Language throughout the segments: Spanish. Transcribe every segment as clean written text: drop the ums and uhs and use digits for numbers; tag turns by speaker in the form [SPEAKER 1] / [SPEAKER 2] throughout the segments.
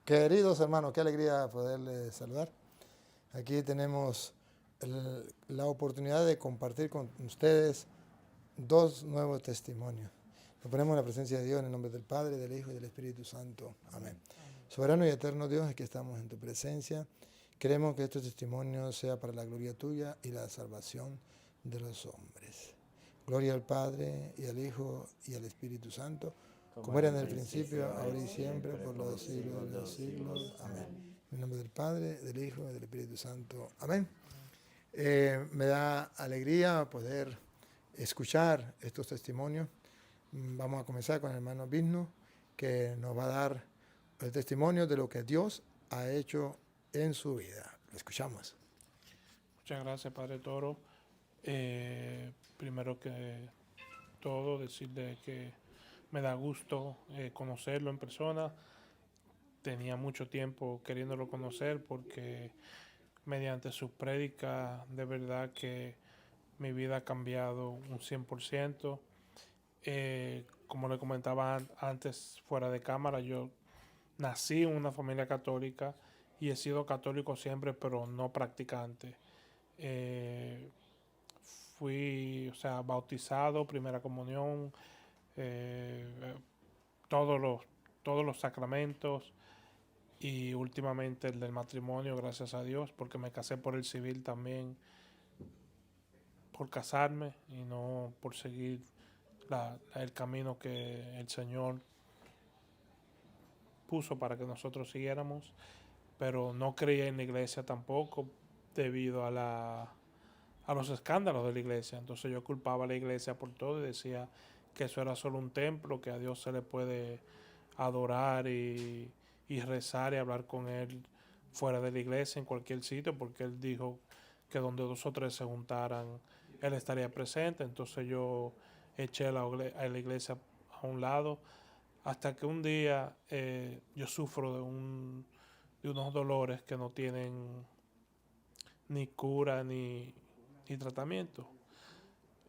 [SPEAKER 1] Queridos hermanos, qué alegría poderles saludar. Aquí tenemos la oportunidad de compartir con ustedes dos nuevos testimonios. Nos ponemos en la presencia de Dios en el nombre del Padre, del Hijo y del Espíritu Santo. Amén. Soberano y eterno Dios, aquí estamos en tu presencia. Queremos que este testimonio sea para la gloria tuya y la salvación de los hombres. Gloria al Padre, y al Hijo, y al Espíritu Santo, como era en el principio, ahora y siempre, por los siglos de los siglos. Amén. En el nombre del Padre, del Hijo y del Espíritu Santo. Amén. Me da alegría poder escuchar estos testimonios. Vamos a comenzar con el hermano Vigno, que nos va a dar el testimonio de lo que Dios ha hecho en su vida. Lo escuchamos.
[SPEAKER 2] Muchas gracias, Padre Toro. Primero que todo, decirle que me da gusto conocerlo en persona. Tenía mucho tiempo queriéndolo conocer porque mediante sus prédicas de verdad que mi vida ha cambiado un 100%. Como le comentaba antes fuera de cámara, yo nací en una familia católica y he sido católico siempre, pero no practicante. Eh, Fui, o sea, bautizado, primera comunión, eh, todos los, todos los sacramentos y últimamente el del matrimonio, gracias a Dios, porque me casé por el civil también, por casarme y no por seguir el camino que el Señor puso para que nosotros siguiéramos, pero no creía en la iglesia tampoco debido a los escándalos de la iglesia. Entonces yo culpaba a la iglesia por todo y decía que eso era solo un templo, que a Dios se le puede adorar y rezar y hablar con Él fuera de la iglesia, en cualquier sitio, porque Él dijo que donde dos o tres se juntaran, Él estaría presente. Entonces yo eché a la iglesia a un lado, hasta que un día yo sufro de unos dolores que no tienen ni cura ni tratamiento.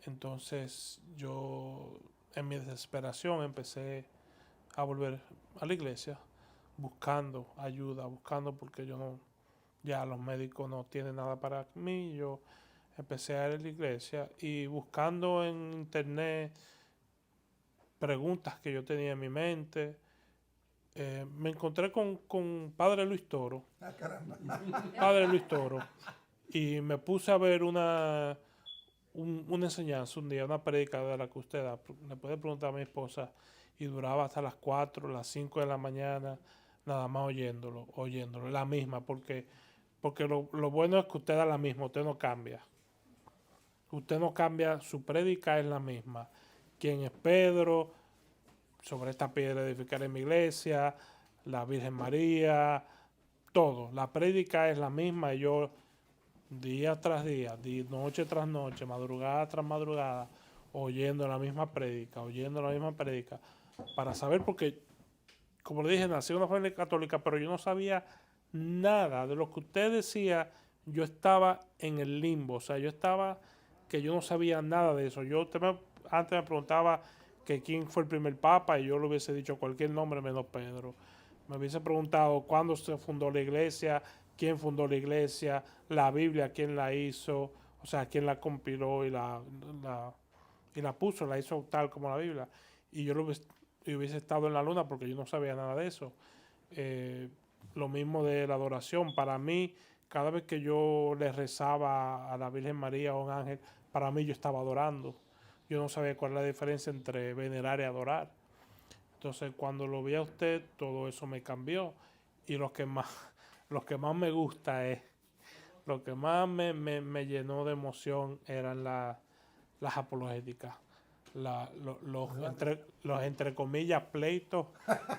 [SPEAKER 2] Entonces yo en mi desesperación empecé a volver a la iglesia buscando ayuda, buscando porque yo no, ya los médicos no tienen nada para mí. Yo empecé a ir a la iglesia y buscando en internet preguntas que yo tenía en mi mente, me encontré con Padre Luis Toro.
[SPEAKER 1] Ah, caramba.
[SPEAKER 2] Padre Luis Toro. Y me puse a ver una enseñanza un día, una prédica de la que usted da. Le puede preguntar a mi esposa y duraba hasta las 4, las 5 de la mañana, nada más oyéndolo, la misma, porque lo bueno es que usted da la misma, usted no cambia. Usted no cambia, su prédica es la misma. ¿Quién es Pedro? Sobre esta piedra edificaré mi iglesia, la Virgen María, todo. La prédica es la misma y yo día tras día, noche tras noche, madrugada tras madrugada, oyendo la misma prédica, para saber, porque, como le dije, nací en una familia católica, pero yo no sabía nada de lo que usted decía. Yo estaba en el limbo, o sea, yo estaba que yo no sabía nada de eso. Antes me preguntaba que quién fue el primer papa y yo le hubiese dicho cualquier nombre menos Pedro. Me hubiese preguntado cuándo se fundó la iglesia, quién fundó la iglesia, la Biblia, quién la hizo, o sea, quién la compiló y la puso, la hizo tal como la Biblia. Y yo hubiese estado en la luna porque yo no sabía nada de eso. Eh, lo mismo de la adoración. Para mí, cada vez que yo le rezaba a la Virgen María o a un ángel, para mí yo estaba adorando. Yo no sabía cuál es la diferencia entre venerar y adorar. Entonces, cuando lo vi a usted, todo eso me cambió. Y lo que más me gusta es, lo que más me llenó de emoción eran las apologéticas. Los entre comillas pleitos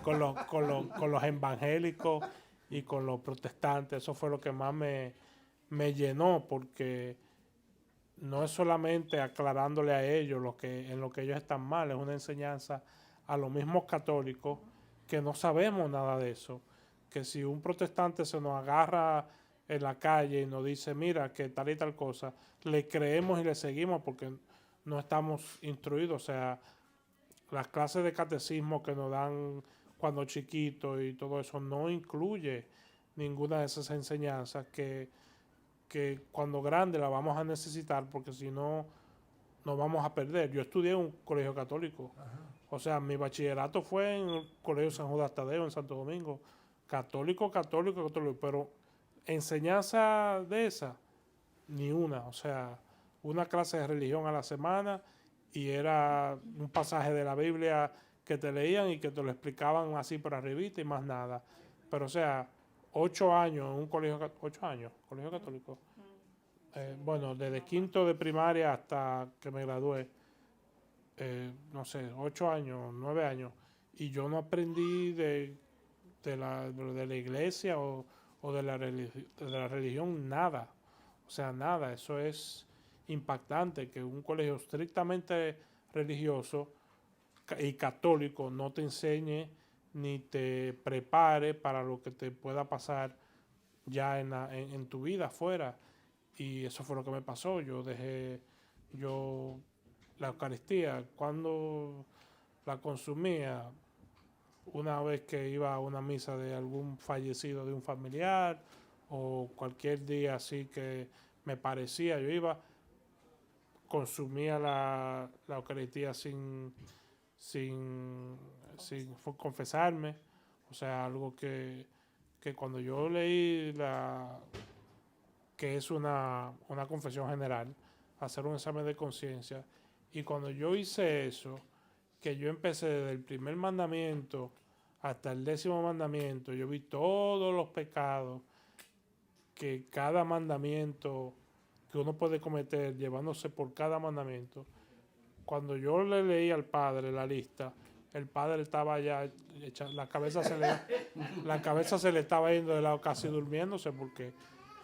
[SPEAKER 2] con los evangélicos y con los protestantes. Eso fue lo que más me llenó, porque no es solamente aclarándole a ellos en lo que ellos están mal, es una enseñanza a los mismos católicos que no sabemos nada de eso. Que si un protestante se nos agarra en la calle y nos dice, mira, que tal y tal cosa, le creemos y le seguimos porque no estamos instruidos. O sea, las clases de catecismo que nos dan cuando chiquito y todo eso no incluye ninguna de esas enseñanzas que cuando grande la vamos a necesitar porque si no nos vamos a perder. Yo estudié en un colegio católico, o sea, mi bachillerato fue en el Colegio San Judas Tadeo en Santo Domingo, católico, católico, católico, pero enseñanza de esa, ni una, o sea, una clase de religión a la semana y era un pasaje de la Biblia que te leían y que te lo explicaban así por arribita y más nada. Pero o sea, 8 años en un colegio, 8 años, colegio católico. Bueno, desde quinto de primaria hasta que me gradué, no sé, 8 años, 9 años, y yo no aprendí de la iglesia o de la religión nada. O sea, nada, eso es impactante que un colegio estrictamente religioso y católico no te enseñe ni te prepare para lo que te pueda pasar ya en tu vida afuera. Y eso fue lo que me pasó. Yo la Eucaristía, cuando la consumía, una vez que iba a una misa de algún fallecido de un familiar o cualquier día así que me parecía, yo iba, consumía la Eucaristía sin confesarme, o sea, algo que cuando yo leí que es una confesión general, hacer un examen de conciencia, y cuando yo hice eso, que yo empecé desde el primer mandamiento hasta el 10.º mandamiento, yo vi todos los pecados que cada mandamiento que uno puede cometer llevándose por cada mandamiento. Cuando yo le leí al padre la lista, el padre estaba ya, la cabeza se le estaba yendo de lado casi durmiéndose porque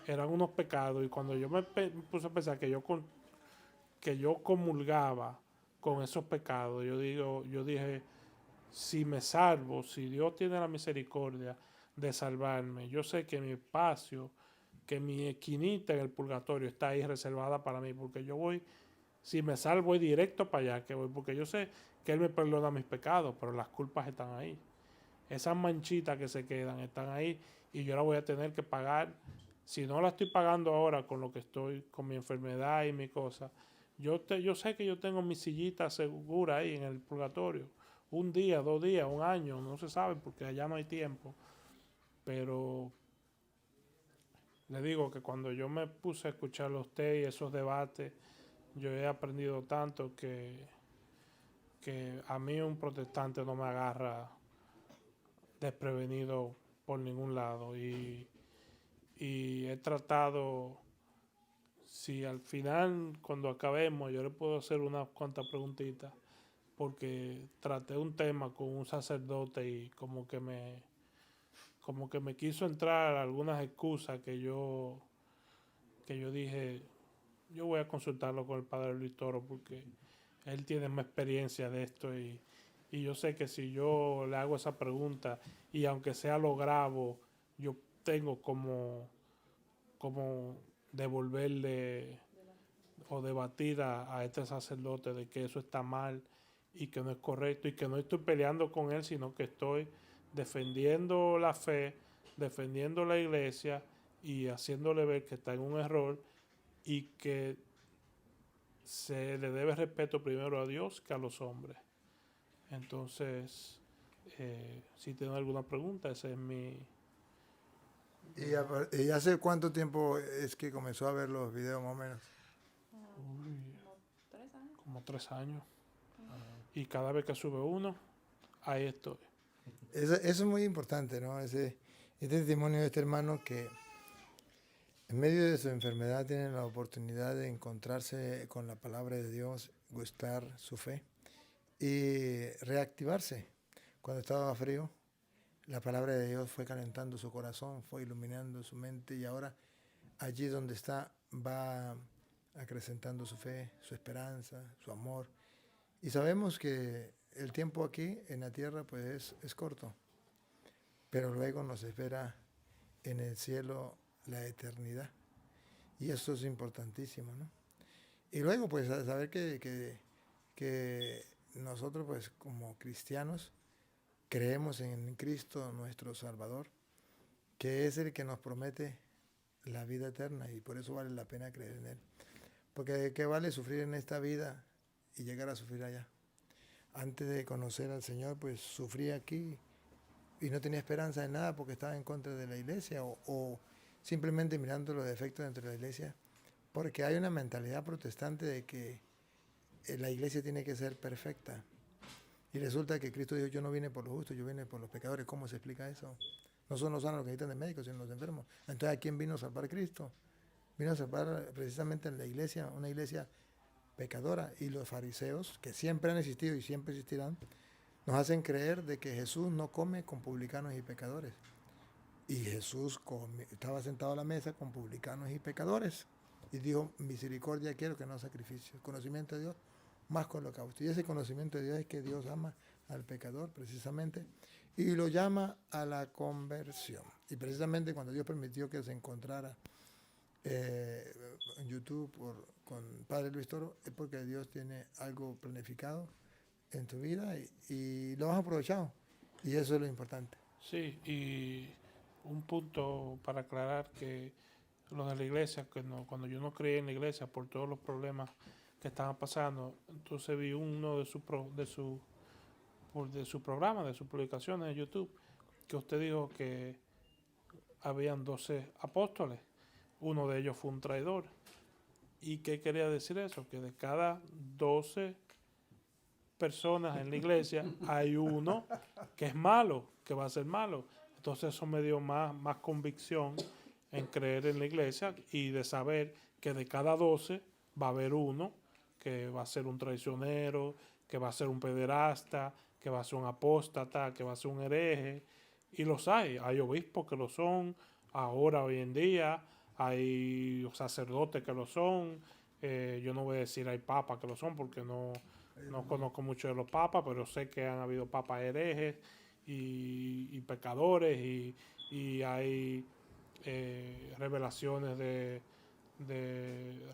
[SPEAKER 2] eran unos pecados. Y cuando yo me puse a pensar que yo comulgaba con esos pecados, yo dije, si me salvo, si Dios tiene la misericordia de salvarme, yo sé que mi espacio, que mi esquinita en el purgatorio está ahí reservada para mí, porque yo voy, si me salvo, voy directo para allá, que voy, porque yo sé que Él me perdona mis pecados, pero las culpas están ahí. Esas manchitas que se quedan están ahí y yo las voy a tener que pagar. Si no la estoy pagando ahora con lo que estoy, con mi enfermedad y mi cosa, yo sé que yo tengo mi sillita segura ahí en el purgatorio. Un día, 2 días, un año, no se sabe porque allá no hay tiempo. Pero le digo que cuando yo me puse a escuchar los té y esos debates, yo he aprendido tanto que a mí un protestante no me agarra desprevenido por ningún lado. Y he tratado, si al final, cuando acabemos, yo le puedo hacer unas cuantas preguntitas, porque traté un tema con un sacerdote y como que me quiso entrar algunas excusas que yo dije, yo voy a consultarlo con el padre Luis Toro porque él tiene más experiencia de esto y yo sé que si yo le hago esa pregunta y aunque sea lo grabo, yo tengo como devolverle o debatir a este sacerdote de que eso está mal y que no es correcto y que no estoy peleando con él, sino que estoy defendiendo la fe, defendiendo la iglesia y haciéndole ver que está en un error y que se le debe respeto primero a Dios que a los hombres. Entonces, si tienen alguna pregunta, ese es mi...
[SPEAKER 1] ¿Y hace cuánto tiempo es que comenzó a ver los videos más o menos?
[SPEAKER 2] Como 3 años. Y cada vez que sube uno, ahí estoy.
[SPEAKER 1] Eso es muy importante, ¿no? Este testimonio de este hermano que en medio de su enfermedad tiene la oportunidad de encontrarse con la palabra de Dios, gustar su fe y reactivarse. Cuando estaba frío, la palabra de Dios fue calentando su corazón, fue iluminando su mente y ahora allí donde está va acrecentando su fe, su esperanza, su amor. Y sabemos que el tiempo aquí en la tierra pues es corto, pero luego nos espera en el cielo la eternidad. Y eso es importantísimo, ¿no? Y luego pues saber que nosotros pues como cristianos creemos en Cristo nuestro Salvador, que es el que nos promete la vida eterna y por eso vale la pena creer en Él. Porque ¿de qué vale sufrir en esta vida y llegar a sufrir allá? Antes de conocer al Señor, pues sufrí aquí y no tenía esperanza de nada porque estaba en contra de la iglesia o simplemente mirando los defectos dentro de la iglesia. Porque hay una mentalidad protestante de que la iglesia tiene que ser perfecta. Y resulta que Cristo dijo, yo no vine por los justos, yo vine por los pecadores. ¿Cómo se explica eso? No son los sanos los que necesitan de médicos, sino los enfermos. Entonces, ¿a quién vino a salvar Cristo? Vino a salvar precisamente en la iglesia, una iglesia pecadora. Y los fariseos, que siempre han existido y siempre existirán, nos hacen creer de que Jesús no come con publicanos y pecadores. Y Jesús estaba sentado a la mesa con publicanos y pecadores. Y dijo, misericordia quiero que no sacrificio. El conocimiento de Dios más con holocausto. Y ese conocimiento de Dios es que Dios ama al pecador precisamente y lo llama a la conversión. Y precisamente cuando Dios permitió que se encontrara en YouTube con Padre Luis Toro, es porque Dios tiene algo planificado en tu vida y lo has aprovechado. Y eso es lo importante.
[SPEAKER 2] Sí, y un punto para aclarar que lo de la iglesia, que no, cuando yo no creí en la iglesia por todos los problemas que estaban pasando, entonces vi uno de su programa, de sus publicaciones en YouTube, que usted dijo que habían 12 apóstoles, uno de ellos fue un traidor. ¿Y qué quería decir eso? Que de cada 12 personas en la iglesia hay uno que es malo, que va a ser malo. Entonces eso me dio más convicción en creer en la iglesia y de saber que de cada 12 va a haber uno que va a ser un traicionero, que va a ser un pederasta, que va a ser un apóstata, que va a ser un hereje. Y los hay obispos que lo son, ahora, hoy en día, hay sacerdotes que lo son, yo no voy a decir hay papas que lo son porque no conozco mucho de los papas, pero sé que han habido papas herejes y pecadores y hay revelaciones de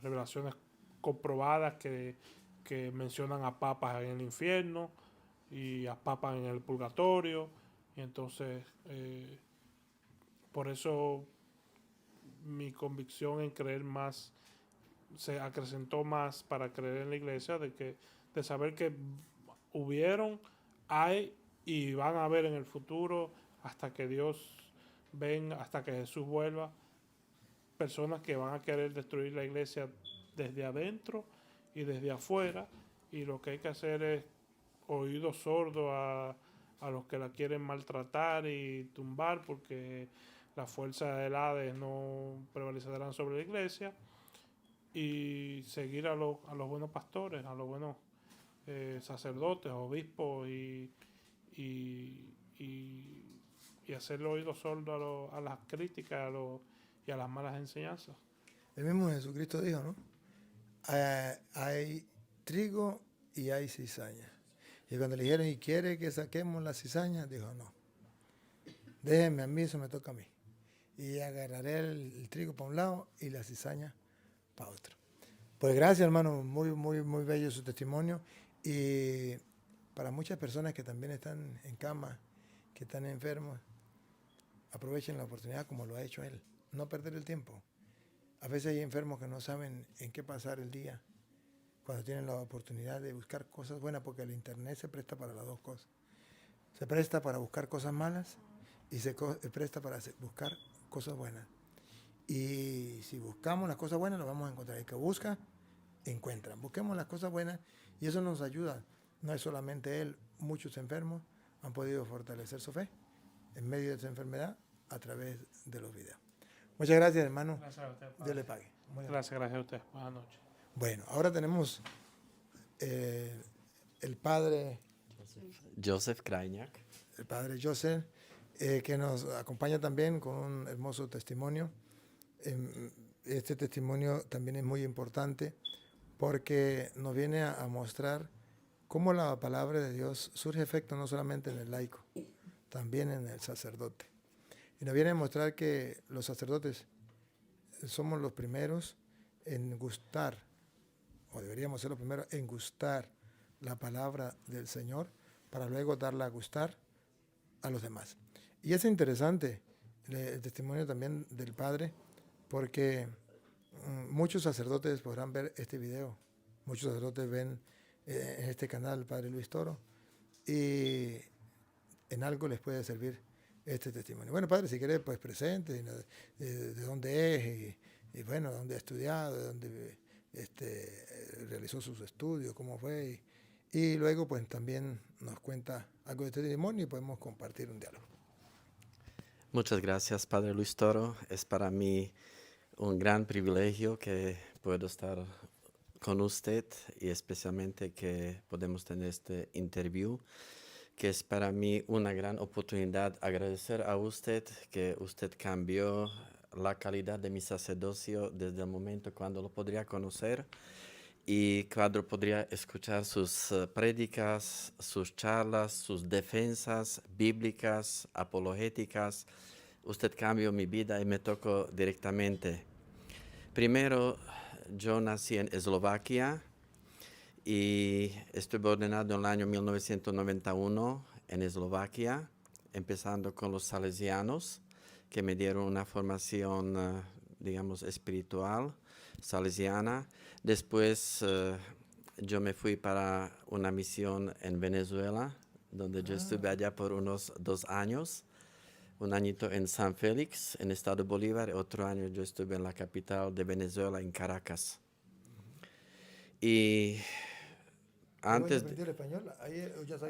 [SPEAKER 2] revelaciones comprobadas que mencionan a papas en el infierno y a papas en el purgatorio. Y entonces, por eso mi convicción en creer más se acrecentó más para creer en la iglesia, de saber que hubieron, hay y van a haber en el futuro hasta que Dios venga, hasta que Jesús vuelva, personas que van a querer destruir la iglesia desde adentro y desde afuera, y lo que hay que hacer es oídos sordos a los que la quieren maltratar y tumbar, porque las fuerzas del Hades no prevalecerán sobre la iglesia, y seguir a los buenos pastores, a los buenos sacerdotes, obispos y, y hacerle oídos sordos a las críticas y a las malas enseñanzas.
[SPEAKER 1] El mismo Jesucristo dijo, ¿no? Hay trigo y hay cizaña. Y cuando le dijeron, ¿y quiere que saquemos la cizaña? Dijo, no. Déjenme a mí, eso me toca a mí. Y agarraré el trigo para un lado y la cizaña para otro. Pues gracias, hermano. Muy, muy, muy bello su testimonio. Y para muchas personas que también están en cama, que están enfermos, aprovechen la oportunidad como lo ha hecho él. No perder el tiempo. A veces hay enfermos que no saben en qué pasar el día cuando tienen la oportunidad de buscar cosas buenas, porque el internet se presta para las dos cosas. Se presta para buscar cosas malas y se presta para buscar cosas buenas. Y si buscamos las cosas buenas, las vamos a encontrar. El que busca, encuentra. Busquemos las cosas buenas y eso nos ayuda. No es solamente él, muchos enfermos han podido fortalecer su fe en medio de esa enfermedad a través de los videos. Muchas gracias, hermano.
[SPEAKER 2] Gracias a usted, padre.
[SPEAKER 1] Dios le pague.
[SPEAKER 2] Gracias a usted. Buenas noches.
[SPEAKER 1] Bueno, ahora tenemos el padre
[SPEAKER 3] Joseph Krajniak.
[SPEAKER 1] el padre Joseph, que nos acompaña también con un hermoso testimonio. Este testimonio también es muy importante porque nos viene a mostrar cómo la palabra de Dios surge efecto no solamente en el laico, también en el sacerdote. Y nos viene a mostrar que los sacerdotes somos los primeros en gustar, o deberíamos ser los primeros en gustar la palabra del Señor, para luego darla a gustar a los demás. Y es interesante el testimonio también del padre, porque muchos sacerdotes podrán ver este video, muchos sacerdotes ven en este canal el padre Luis Toro, y en algo les puede servir este testimonio. Bueno, padre, si quiere, pues presente de dónde es y bueno, dónde ha estudiado, de dónde realizó sus estudios, cómo fue. Y luego, pues también nos cuenta algo de este testimonio y podemos compartir un diálogo.
[SPEAKER 3] Muchas gracias, Padre Luis Toro. Es para mí un gran privilegio que puedo estar con usted y especialmente que podemos tener este interview, que es para mí una gran oportunidad agradecer a usted que usted cambió la calidad de mi sacerdocio desde el momento cuando lo podría conocer y cuando podría escuchar sus prédicas, sus charlas, sus defensas bíblicas, apologéticas. Usted cambió mi vida y me tocó directamente. Primero, yo nací en Eslovaquia y estuve ordenado en el año 1991 en Eslovaquia, empezando con los salesianos, que me dieron una formación, digamos, espiritual, salesiana. Después yo me fui para una misión en Venezuela, donde yo estuve allá por unos 2 años. Un añito en San Félix, en Estado Bolívar, y otro año yo estuve en la capital de Venezuela, en Caracas. Y antes
[SPEAKER 1] ¿Aprendió el español?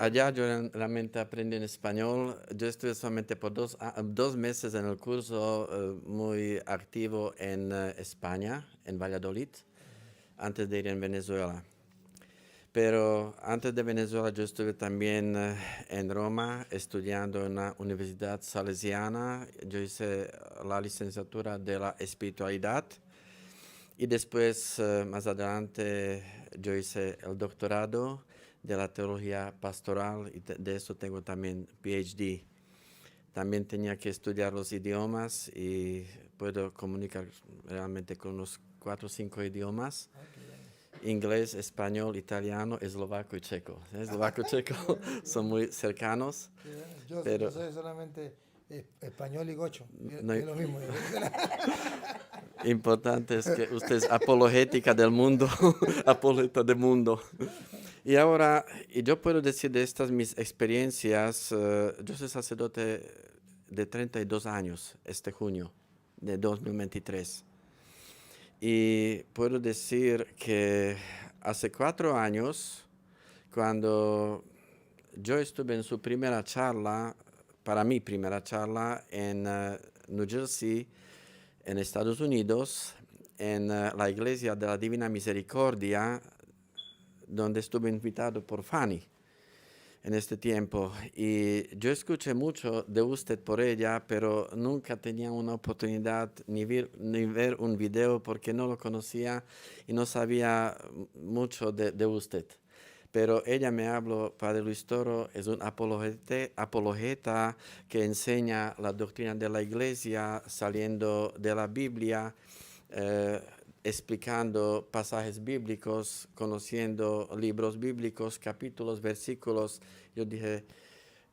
[SPEAKER 3] allá yo realmente aprendí en español. Yo estuve solamente por 2 meses en el curso muy activo en España, en Valladolid, antes de ir en Venezuela. Pero antes de Venezuela yo estuve también en Roma estudiando en la Universidad Salesiana. Yo hice la licenciatura de la espiritualidad y después, más adelante, yo hice el doctorado de la teología pastoral y de eso tengo también PhD. También tenía que estudiar los idiomas y puedo comunicar realmente con unos 4 o 5 idiomas. Inglés, español, italiano, eslovaco y checo. Eslovaco y checo son muy cercanos.
[SPEAKER 1] Yo sé solamente español y gocho.
[SPEAKER 3] No,
[SPEAKER 1] es lo mismo.
[SPEAKER 3] Importante es que usted es apologética del mundo, apologeta del mundo. Y ahora, yo puedo decir de estas mis experiencias, yo soy sacerdote de 32 años este junio de 2023. Y puedo decir que hace 4 años, cuando yo estuve en su primera charla, para mi primera charla en New Jersey, en Estados Unidos, en la Iglesia de la Divina Misericordia, donde estuve invitado por Fanny en este tiempo. Y yo escuché mucho de usted por ella, pero nunca tenía una oportunidad ni ver un video porque no lo conocía y no sabía mucho de usted. Pero ella me habló, Padre Luis Toro es un apologeta que enseña la doctrina de la Iglesia saliendo de la Biblia, explicando pasajes bíblicos, conociendo libros bíblicos, capítulos, versículos. Yo dije,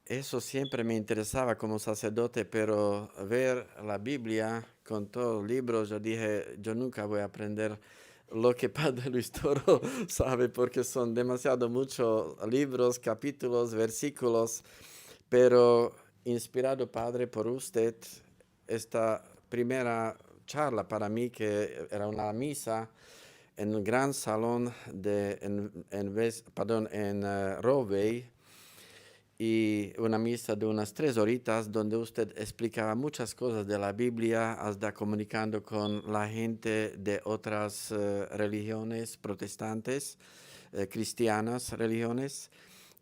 [SPEAKER 3] eso siempre me interesaba como sacerdote, pero ver la Biblia con todos los libros, yo dije, yo nunca voy a aprender lo que Padre Luis Toro sabe, porque son demasiado muchos libros, capítulos, versículos, pero inspirado, Padre, por usted, esta primera charla para mí, que era una misa en el gran salón en Rovey, y una misa de unas 3 horitas donde usted explicaba muchas cosas de la Biblia, hasta comunicando con la gente de otras religiones protestantes, cristianas religiones.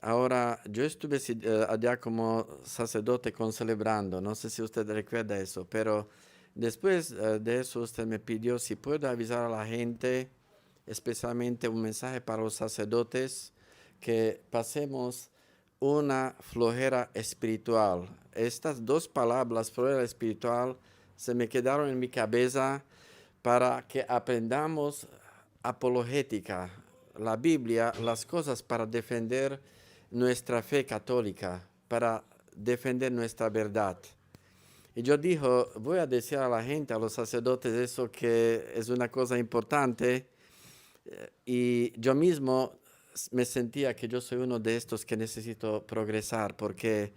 [SPEAKER 3] Ahora, yo estuve allá como sacerdote concelebrando, no sé si usted recuerda eso, pero después de eso usted me pidió si puedo avisar a la gente, especialmente un mensaje para los sacerdotes, que pasemos una flojera espiritual. Estas 2 palabras, flojera espiritual, se me quedaron en mi cabeza para que aprendamos apologética, la Biblia, las cosas para defender nuestra fe católica, para defender nuestra verdad. Y yo dije, voy a decir a la gente, a los sacerdotes, eso que es una cosa importante. Y yo mismo me sentía que yo soy uno de estos que necesito progresar, porque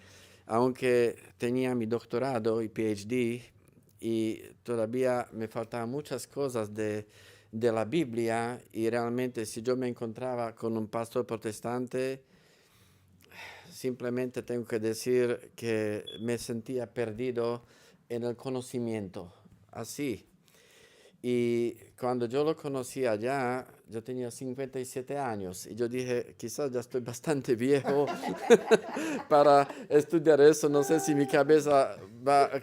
[SPEAKER 3] aunque tenía mi doctorado y PhD, y todavía me faltaban muchas cosas de la Biblia, y realmente si yo me encontraba con un pastor protestante, simplemente tengo que decir que me sentía perdido en el conocimiento, así. Y cuando yo lo conocí allá, yo tenía 57 años y yo dije, quizás ya estoy bastante viejo para estudiar eso. No sé si mi cabeza va a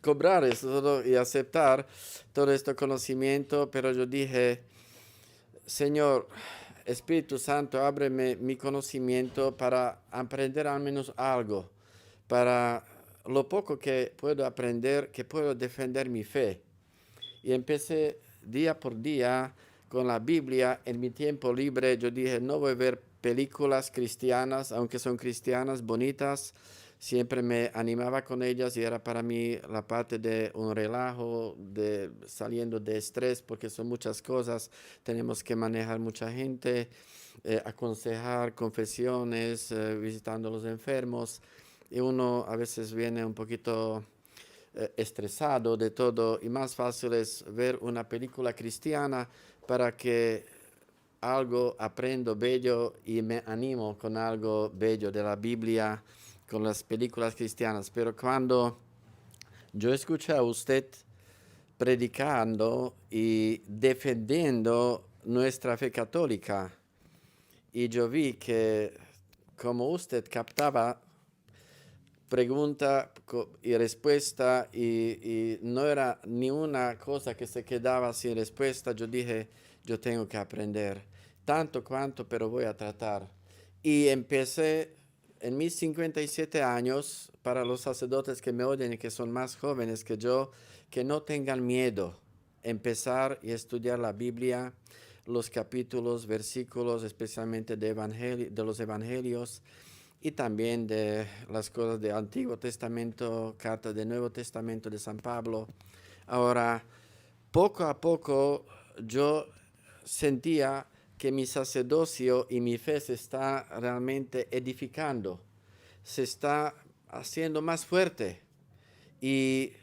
[SPEAKER 3] cobrar eso y aceptar todo este conocimiento, pero yo dije, Señor, Espíritu Santo, ábreme mi conocimiento para aprender al menos algo, para lo poco que puedo aprender, que puedo defender mi fe. Y empecé día por día con la Biblia. En mi tiempo libre yo dije, no voy a ver películas cristianas, aunque son cristianas, bonitas. Siempre me animaba con ellas y era para mí la parte de un relajo, de saliendo de estrés, porque son muchas cosas. Tenemos que manejar mucha gente, aconsejar confesiones, visitando a los enfermos. Y uno a veces viene un poquito estresado de todo, y más fácil es ver una película cristiana para que algo aprendo bello y me animo con algo bello de la Biblia, con las películas cristianas. Pero cuando yo escuché a usted predicando y defendiendo nuestra fe católica, y yo vi que como usted captaba pregunta y respuesta, y no era ni una cosa que se quedaba sin respuesta, yo dije, yo tengo que aprender tanto cuanto, pero voy a tratar. Y empecé en mis 57 años, para los sacerdotes que me oyen y que son más jóvenes que yo, que no tengan miedo, empezar y estudiar la Biblia, los capítulos, versículos, especialmente de los evangelios, y también de las cosas del Antiguo Testamento, cartas del Nuevo Testamento de San Pablo. Ahora, poco a poco yo sentía que mi sacerdocio y mi fe se está realmente edificando, se está haciendo más fuerte, y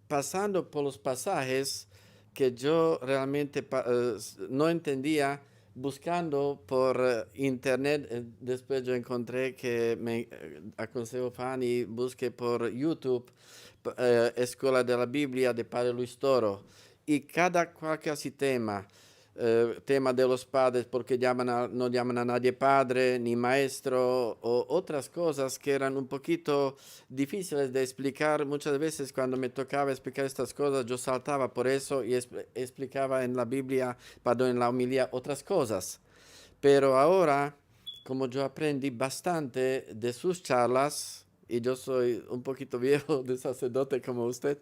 [SPEAKER 3] pasando por los pasajes que yo realmente no entendía, buscando por internet. Después yo encontré que me aconsejó Fanny, busque por YouTube Escuela de la Biblia de Padre Luis Toro, y cualquier tema, tema de los padres, porque no llaman a nadie padre ni maestro, o otras cosas que eran un poquito difíciles de explicar. Muchas veces cuando me tocaba explicar estas cosas, yo saltaba por eso y explicaba en la Biblia, en la homilía, otras cosas. Pero ahora, como yo aprendí bastante de sus charlas, y yo soy un poquito viejo de sacerdote como usted,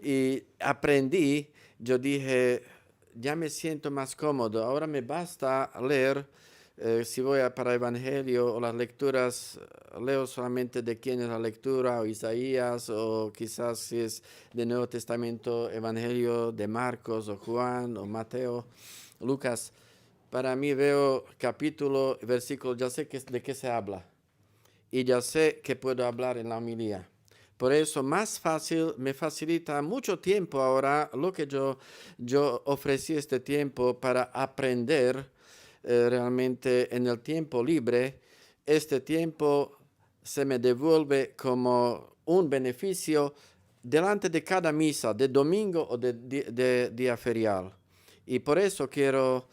[SPEAKER 3] y aprendí, yo dije, ya me siento más cómodo. Ahora me basta leer, si voy para Evangelio o las lecturas, leo solamente de quién es la lectura, o Isaías, o quizás si es de Nuevo Testamento, Evangelio de Marcos, o Juan, o Mateo, Lucas. Para mí veo capítulo, versículo, ya sé de qué se habla, y ya sé que puedo hablar en la homilía. Por eso más fácil, me facilita mucho tiempo ahora lo que yo ofrecí este tiempo para aprender realmente en el tiempo libre. Este tiempo se me devuelve como un beneficio delante de cada misa, de domingo o de día ferial. Y por eso quiero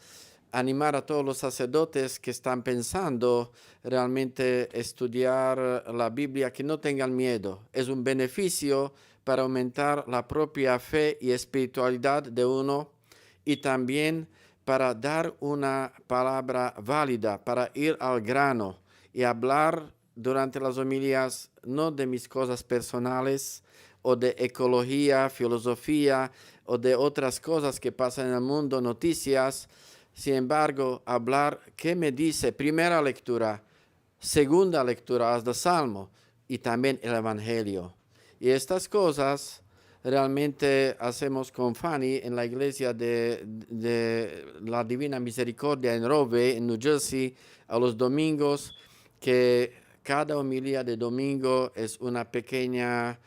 [SPEAKER 3] animar a todos los sacerdotes que están pensando realmente estudiar la Biblia, que no tengan miedo. Es un beneficio para aumentar la propia fe y espiritualidad de uno, y también para dar una palabra válida, para ir al grano y hablar durante las homilías no de mis cosas personales o de ecología, filosofía o de otras cosas que pasan en el mundo, noticias. Sin embargo, hablar, ¿qué me dice? Primera lectura, segunda lectura hasta Salmo y también el Evangelio. Y estas cosas realmente hacemos con Fanny en la iglesia de la Divina Misericordia en Rove, en New Jersey, a los domingos, que cada homilía de domingo es una pequeña,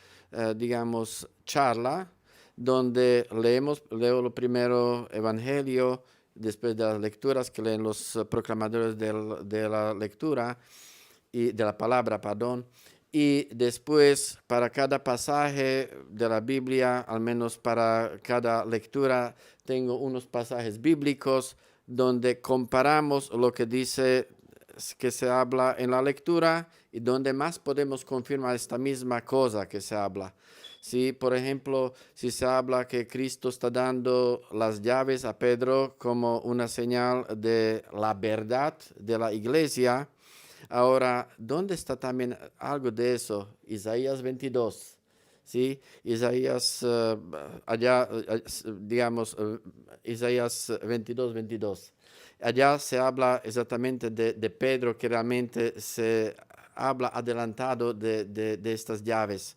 [SPEAKER 3] digamos, charla, donde leo lo primero Evangelio, después de las lecturas que leen los proclamadores de la lectura, y de la palabra, perdón, y después para cada pasaje de la Biblia, al menos para cada lectura, tengo unos pasajes bíblicos donde comparamos lo que dice que se habla en la lectura y donde más podemos confirmar esta misma cosa que se habla. Si, por ejemplo, si se habla que Cristo está dando las llaves a Pedro como una señal de la verdad de la iglesia, ahora, ¿dónde está también algo de eso? Isaías 22, ¿sí? Isaías, digamos, Isaías 22. Allá se habla exactamente de Pedro, que realmente se habla adelantado de estas llaves.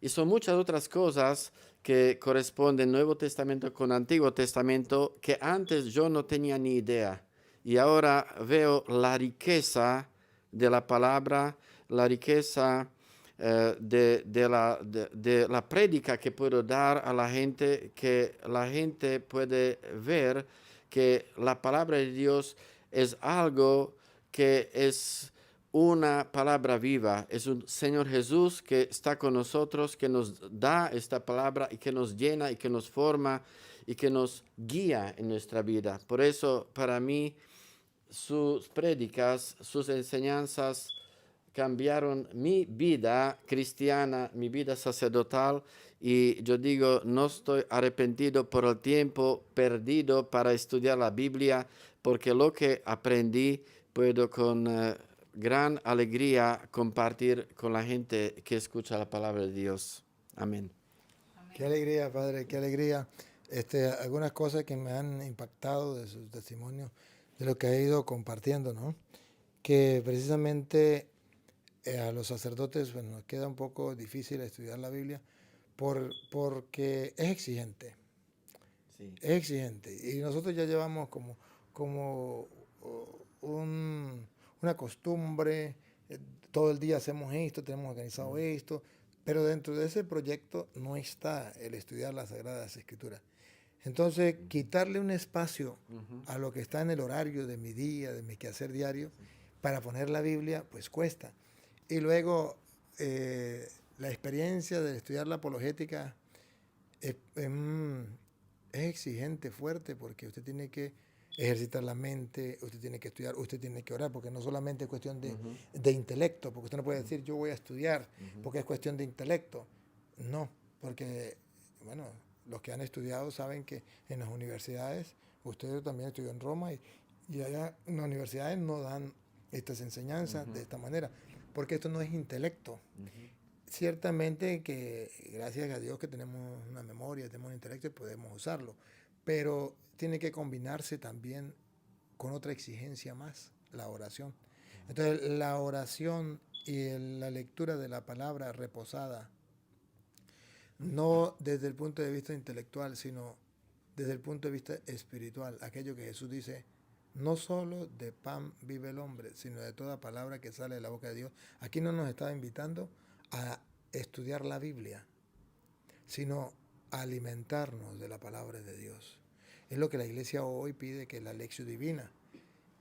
[SPEAKER 3] Y son muchas otras cosas que corresponden Nuevo Testamento con Antiguo Testamento que antes yo no tenía ni idea. Y ahora veo la riqueza de la palabra, la riqueza de la prédica que puedo dar a la gente, que la gente puede ver que la palabra de Dios es algo que es una palabra viva, es un Señor Jesús que está con nosotros, que nos da esta palabra y que nos llena y que nos forma y que nos guía en nuestra vida. Por eso, para mí, sus prédicas, sus enseñanzas cambiaron mi vida cristiana, mi vida sacerdotal, y yo digo, no estoy arrepentido por el tiempo perdido para estudiar la Biblia, porque lo que aprendí puedo con gran alegría compartir con la gente que escucha la palabra de Dios. Amén.
[SPEAKER 1] Qué alegría, Padre, qué alegría. Algunas cosas que me han impactado de sus testimonios, de lo que ha ido compartiendo, ¿no? Que precisamente a los sacerdotes pues, nos queda un poco difícil estudiar la Biblia porque es exigente.
[SPEAKER 3] Sí.
[SPEAKER 1] Es exigente. Y nosotros ya llevamos como una costumbre, todo el día hacemos esto, tenemos organizado esto, pero dentro de ese proyecto no está el estudiar las Sagradas Escrituras. Entonces, quitarle un espacio a lo que está en el horario de mi día, de mi quehacer diario, para poner la Biblia, pues cuesta. Y luego, la experiencia de estudiar la apologética es exigente, fuerte, porque usted tiene que ejercitar la mente, usted tiene que estudiar, usted tiene que orar, porque no solamente es cuestión de intelecto, porque usted no puede decir yo voy a estudiar, porque es cuestión de intelecto. No, porque, bueno, los que han estudiado saben que en las universidades, usted también estudió en Roma, y allá en las universidades no dan estas enseñanzas de esta manera, porque esto no es intelecto. Ciertamente que gracias a Dios que tenemos una memoria, tenemos un intelecto y podemos usarlo, pero tiene que combinarse también con otra exigencia más, la oración. Entonces la oración y la lectura de la palabra reposada, no desde el punto de vista intelectual, sino desde el punto de vista espiritual, aquello que Jesús dice, no solo de pan vive el hombre, sino de toda palabra que sale de la boca de Dios. Aquí no nos está invitando a estudiar la Biblia, sino a alimentarnos de la palabra de Dios. Es lo que la iglesia hoy pide, que es la lección divina.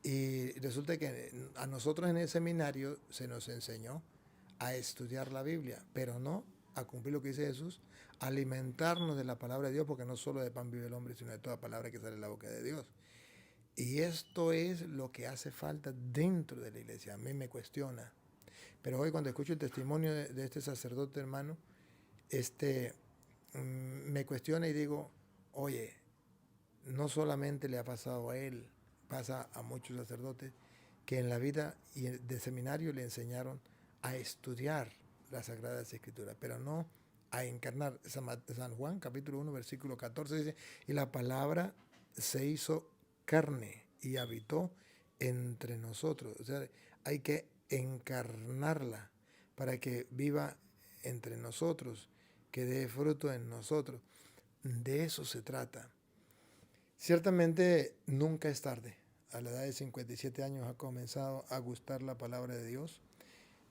[SPEAKER 1] Y resulta que a nosotros en el seminario se nos enseñó a estudiar la Biblia, pero no a cumplir lo que dice Jesús, alimentarnos de la palabra de Dios, porque no solo de pan vive el hombre, sino de toda palabra que sale de la boca de Dios. Y esto es lo que hace falta dentro de la iglesia. A mí me cuestiona. Pero hoy cuando escucho el testimonio de este sacerdote, hermano, me cuestiona y digo, oye, no solamente le ha pasado a él, pasa a muchos sacerdotes que en la vida de seminario le enseñaron a estudiar las Sagradas Escrituras, pero no a encarnar. San Juan, capítulo 1, versículo 14, dice, y la palabra se hizo carne y habitó entre nosotros. O sea, hay que encarnarla para que viva entre nosotros, que dé fruto en nosotros. De eso se trata. Ciertamente nunca es tarde. A la edad de 57 años ha comenzado a gustar la palabra de Dios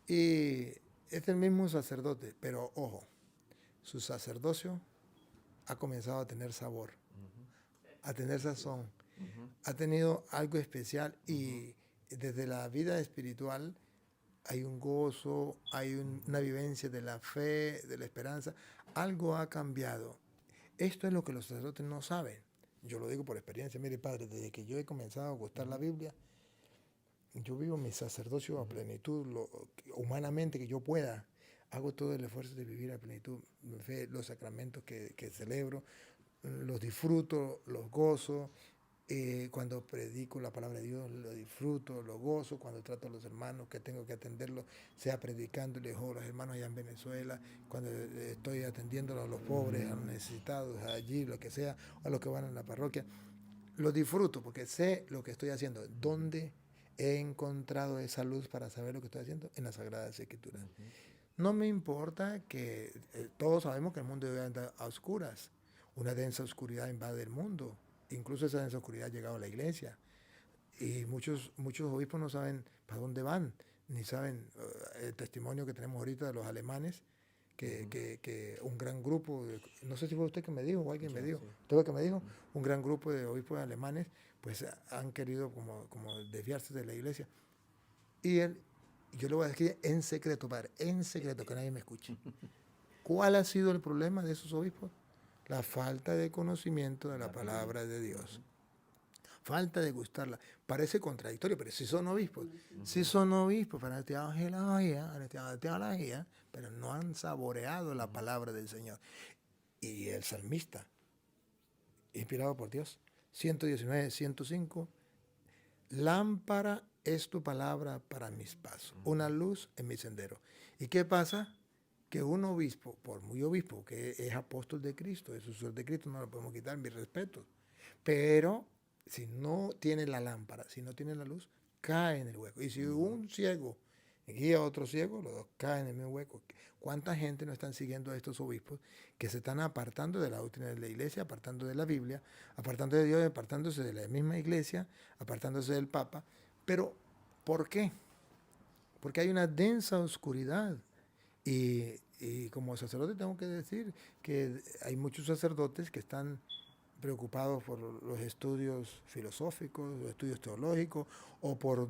[SPEAKER 1] y es el mismo sacerdote, pero ojo, su sacerdocio ha comenzado a tener sabor, a tener sazón, ha tenido algo especial y desde la vida espiritual hay un gozo, hay una vivencia de la fe, de la esperanza, algo ha cambiado. Esto es lo que los sacerdotes no saben. Yo lo digo por experiencia. Mire, padre, desde que yo he comenzado a gustar la Biblia, yo vivo mi sacerdocio a plenitud, humanamente que yo pueda. Hago todo el esfuerzo de vivir a plenitud. Mi fe, los sacramentos que celebro, los disfruto, los gozo. Cuando predico la palabra de Dios, lo disfruto, lo gozo. Cuando trato a los hermanos que tengo que atenderlos, sea predicándoles o los hermanos allá en Venezuela, cuando estoy atendiendo a los pobres, a los necesitados, allí, lo que sea, a los que van a la parroquia, lo disfruto porque sé lo que estoy haciendo. ¿Dónde he encontrado esa luz para saber lo que estoy haciendo? En las Sagradas Escrituras. No me importa que todos sabemos que el mundo debe andar a oscuras. Una densa oscuridad invade el mundo. Incluso esa densa oscuridad ha llegado a la iglesia. Y muchos obispos no saben para dónde van, ni saben el testimonio que tenemos ahorita de los alemanes, que un gran grupo, no sé si fue usted que me dijo o alguien me dijo, usted fue que me dijo, un gran grupo de obispos alemanes pues han querido como desviarse de la iglesia. Y yo le voy a decir en secreto, padre, en secreto, que nadie me escuche. ¿Cuál ha sido el problema de esos obispos? La falta de conocimiento de la palabra de Dios. Falta de gustarla. Parece contradictorio, pero si son obispos. Si son obispos para la teología, pero no han saboreado la palabra del Señor. Y el salmista, inspirado por Dios, 119, 105, lámpara es tu palabra para mis pasos, una luz en mi sendero. ¿Y qué pasa? Que un obispo, por muy obispo, que es apóstol de Cristo, es sucesor de Cristo, no lo podemos quitar, mis respetos. Pero si no tiene la lámpara, si no tiene la luz, cae en el hueco. Y si un ciego guía a otro ciego, los dos caen en el mismo hueco. ¿Cuánta gente no están siguiendo a estos obispos que se están apartando de la doctrina de la iglesia, apartando de la Biblia, apartando de Dios, apartándose de la misma iglesia, apartándose del Papa? Pero, ¿por qué? Porque hay una densa oscuridad. Y como sacerdote tengo que decir que hay muchos sacerdotes que están preocupados por los estudios filosóficos, los estudios teológicos, o por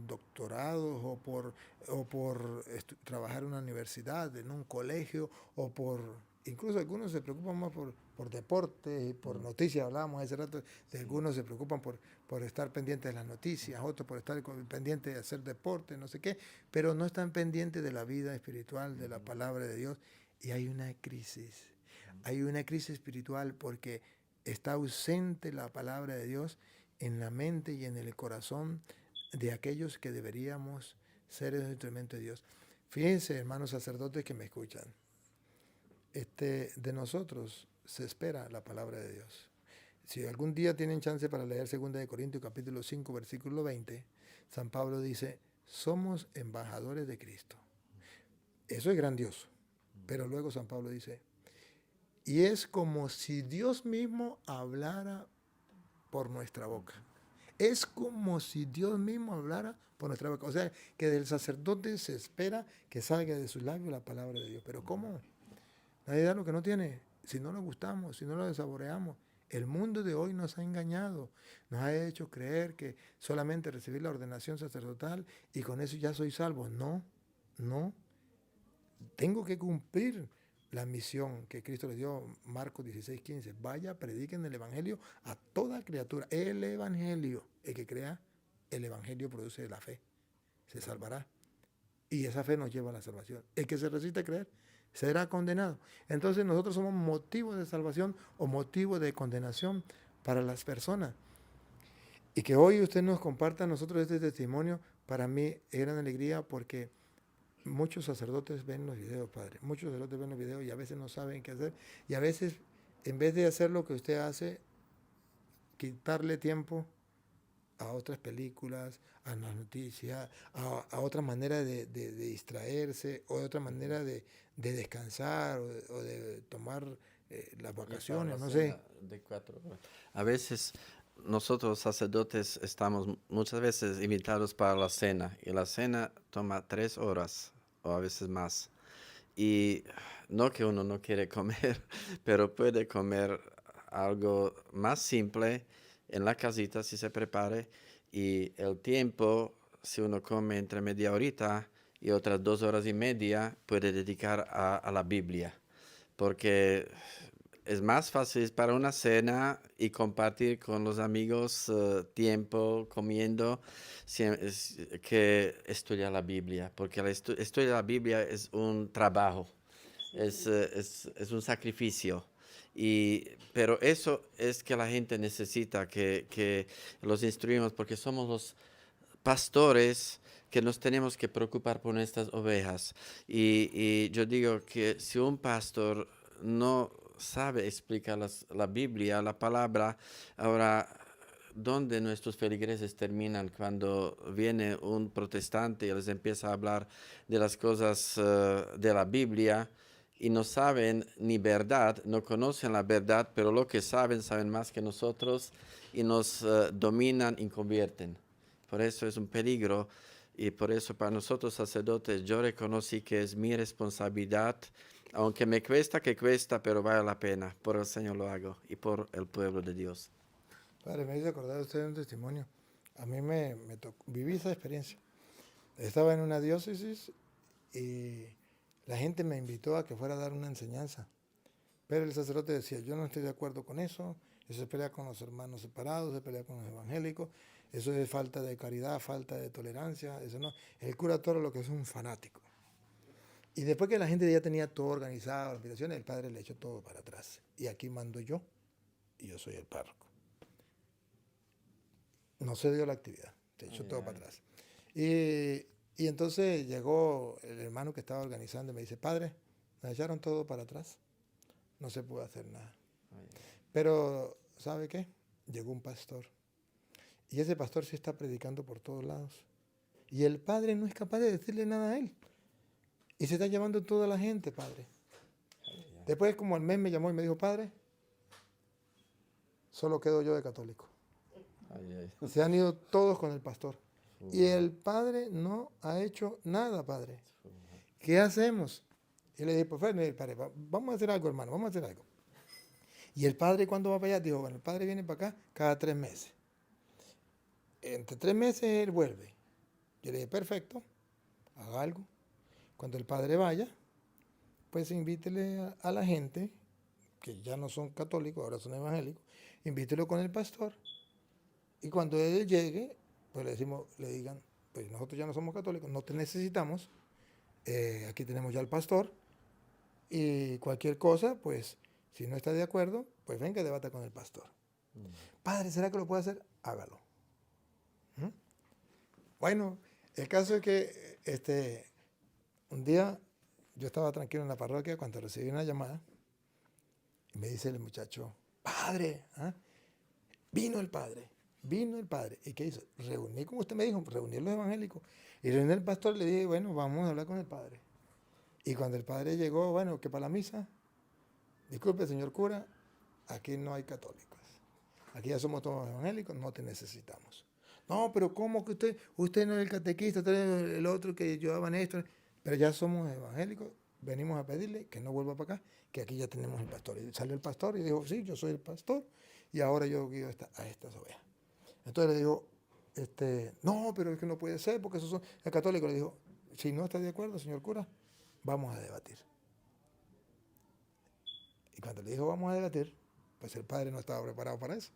[SPEAKER 1] doctorados, o por trabajar en una universidad, en un colegio, o por... Incluso algunos se preocupan más por deportes y por noticias. Hablábamos hace rato de algunos se preocupan por estar pendientes de las noticias, otros por estar pendientes de hacer deporte, no sé qué, pero no están pendientes de la vida espiritual, de la palabra de Dios. Y hay una crisis espiritual porque está ausente la palabra de Dios en la mente y en el corazón de aquellos que deberíamos ser el instrumento de Dios. Fíjense, hermanos sacerdotes que me escuchan, de nosotros se espera la palabra de Dios. Si algún día tienen chance para leer 2 Corintios capítulo 5, versículo 20, San Pablo dice, somos embajadores de Cristo. Eso es grandioso. Pero luego San Pablo dice, y es como si Dios mismo hablara por nuestra boca. Es como si Dios mismo hablara por nuestra boca. O sea, que del sacerdote se espera que salga de sus labios la palabra de Dios. Pero ¿cómo? Nadie da lo que no tiene. Si no lo gustamos, si no lo saboreamos. El mundo de hoy nos ha engañado. Nos ha hecho creer que solamente recibir la ordenación sacerdotal y con eso ya soy salvo. No, no. Tengo que cumplir la misión que Cristo le dio, Marcos 16:15. Vaya, prediquen el Evangelio a toda criatura. El Evangelio, el que crea, el Evangelio produce la fe. Se salvará. Y esa fe nos lleva a la salvación. El que se resiste a creer será condenado. Entonces nosotros somos motivo de salvación o motivo de condenación para las personas. Y que hoy usted nos comparta a nosotros este testimonio, para mí es gran alegría porque muchos sacerdotes ven los videos, padre. Muchos sacerdotes ven los videos y a veces no saben qué hacer. Y a veces, en vez de hacer lo que usted hace, quitarle tiempo a otras películas, a las noticias, a otra manera de distraerse, o de otra manera de descansar, o de tomar las vacaciones, no sé.
[SPEAKER 3] De 4 horas. A veces nosotros sacerdotes estamos muchas veces invitados para la cena y la cena toma 3 horas o a veces más. Y no que uno no quiere comer, pero puede comer algo más simple en la casita si se prepare y el tiempo, si uno come entre media horita y otras 2 horas y media, puede dedicar a la Biblia. Porque es más fácil para una cena y compartir con los amigos tiempo comiendo que estudiar la Biblia, porque estudiar la Biblia es un trabajo, es un sacrificio. Pero eso es que la gente necesita, que los instruimos, porque somos los pastores que nos tenemos que preocupar por nuestras ovejas. Y yo digo que si un pastor no sabe explicar la Biblia, la palabra, ahora, ¿dónde nuestros feligreses terminan cuando viene un protestante y les empieza a hablar de las cosas de la Biblia? Y no saben ni verdad, no conocen la verdad, pero lo que saben, saben más que nosotros y nos dominan y convierten. Por eso es un peligro y por eso para nosotros sacerdotes yo reconocí que es mi responsabilidad, aunque me cuesta que cuesta, pero vale la pena. Por el Señor lo hago y por el pueblo de Dios.
[SPEAKER 1] Padre, me hizo acordar usted de un testimonio. A mí me tocó, viví esa experiencia. Estaba en una diócesis y la gente me invitó a que fuera a dar una enseñanza. Pero el sacerdote decía, yo no estoy de acuerdo con eso se pelea con los hermanos separados, se pelea con los evangélicos, eso es falta de caridad, falta de tolerancia, eso no. El cura todo lo que es un fanático. Y después que la gente ya tenía todo organizado, las invitaciones, el padre le echó todo para atrás. Y aquí mando yo, y yo soy el párroco. No se dio la actividad, se echó todo para atrás. Y entonces llegó el hermano que estaba organizando y me dice, padre, me echaron todo para atrás, no se pudo hacer nada. Pero, ¿sabe qué? Llegó un pastor. Y ese pastor sí está predicando por todos lados. Y el padre no es capaz de decirle nada a él. Y se está llevando toda la gente, padre. Después, como al mes me llamó y me dijo, padre, solo quedo yo de católico. Se han ido todos con el pastor. Y el padre no ha hecho nada, padre. ¿Qué hacemos? Y le dije, pues, padre, vamos a hacer algo, hermano, vamos a hacer algo. Y el padre, cuando va para allá, dijo, bueno, el padre viene para acá cada 3 meses. Entre 3 meses él vuelve. Yo le dije, perfecto, haga algo. Cuando el padre vaya, pues invítele a la gente, que ya no son católicos, ahora son evangélicos, invítelo con el pastor. Y cuando él llegue, pues le digan, pues nosotros ya no somos católicos, no te necesitamos, aquí tenemos ya al pastor, y cualquier cosa, pues si no está de acuerdo, pues venga, debata con el pastor. Padre, ¿será que lo puede hacer? Hágalo. ¿Mm? Bueno, el caso es que un día yo estaba tranquilo en la parroquia cuando recibí una llamada y me dice el muchacho, padre, ¿ah? Vino el padre. ¿Y qué hizo? Reuní, como usted me dijo, reunir los evangélicos. Y reuní al pastor y le dije, bueno, vamos a hablar con el padre. Y cuando el padre llegó, bueno, que para la misa, disculpe, señor cura, aquí no hay católicos. Aquí ya somos todos evangélicos, no te necesitamos. No, pero ¿cómo que usted no es el catequista, usted es el otro que llevaban esto? Pero ya somos evangélicos, venimos a pedirle que no vuelva para acá, que aquí ya tenemos el pastor. Y salió el pastor y dijo, sí, yo soy el pastor y ahora yo guío a estas ovejas. Entonces le dijo, no, pero es que no puede ser porque esos son el católico. Le dijo, si no está de acuerdo, señor cura, vamos a debatir. Y cuando le dijo vamos a debatir, pues el padre no estaba preparado para eso.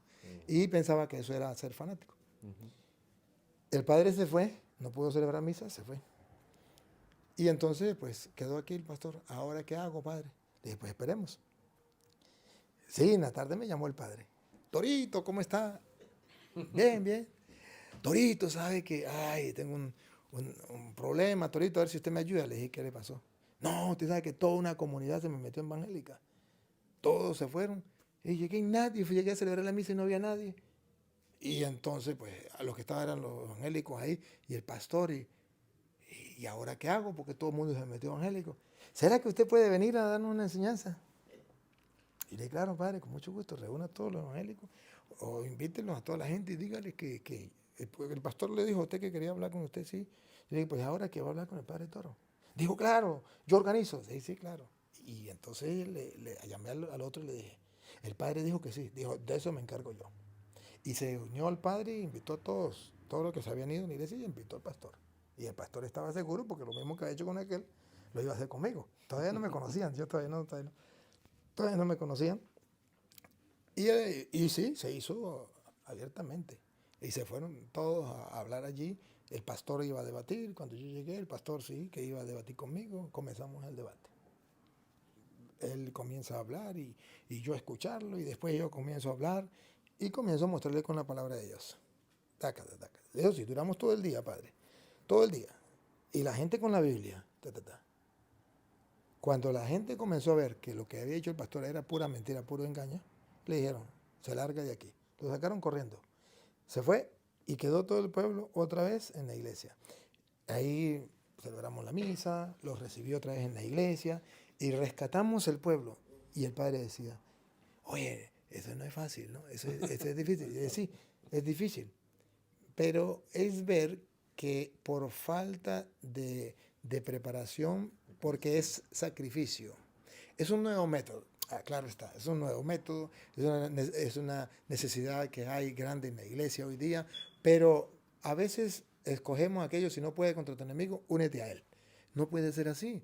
[SPEAKER 1] Y pensaba que eso era ser fanático. El padre se fue, no pudo celebrar misa, se fue. Y entonces, pues, quedó aquí el pastor. ¿Ahora qué hago, padre? Le dije, pues esperemos. Sí, en la tarde me llamó el padre. Torito, ¿cómo está? Bien, bien. Torito, ¿sabe que? Ay, tengo un problema, Torito, a ver si usted me ayuda. Le dije, ¿qué le pasó? No, usted sabe que toda una comunidad se me metió evangélica. Todos se fueron. Y llegué y nadie, llegué a celebrar la misa y no había nadie. Y entonces, pues, a los que estaban eran los evangélicos ahí y el pastor. ¿Y ahora qué hago? Porque todo el mundo se metió evangélico. ¿Será que usted puede venir a darnos una enseñanza? Y le dije, claro, padre, con mucho gusto, reúna a todos los evangélicos o invítenlos a toda la gente y dígale que el pastor le dijo a usted que quería hablar con usted, sí. Y le dije, pues ahora que va a hablar con el padre Toro. Dijo, claro, yo organizo. Sí, sí, claro. Y entonces le llamé al otro y le dije, el padre dijo que sí. Dijo, de eso me encargo yo. Y se unió al padre e invitó a todos los que se habían ido en la iglesia y invitó al pastor. Y el pastor estaba seguro porque lo mismo que ha hecho con aquel, lo iba a hacer conmigo. Todavía no me conocían, yo todavía no me conocían. Y sí, se hizo abiertamente. Y se fueron todos a hablar allí. El pastor iba a debatir. Cuando yo llegué, el pastor sí, que iba a debatir conmigo. Comenzamos el debate. Él comienza a hablar y yo a escucharlo. Y después yo comienzo a hablar y comienzo a mostrarle con la palabra de Dios. Tácata, tácata. Eso sí, duramos todo el día, padre. Todo el día. Y la gente con la Biblia. Ta, ta, ta. Cuando la gente comenzó a ver que lo que había dicho el pastor era pura mentira, puro engaño, le dijeron, se larga de aquí. Lo sacaron corriendo. Se fue y quedó todo el pueblo otra vez en la iglesia. Ahí celebramos la misa, los recibió otra vez en la iglesia y rescatamos el pueblo. Y el padre decía, oye, eso no es fácil, ¿no? Eso es difícil. Y decía, sí, es difícil. Pero es ver que por falta de preparación, porque es sacrificio, es un nuevo método. Claro está, es un nuevo método, es una necesidad que hay grande en la iglesia hoy día, pero a veces escogemos aquello, si no puede contra tu enemigo, únete a él. No puede ser así.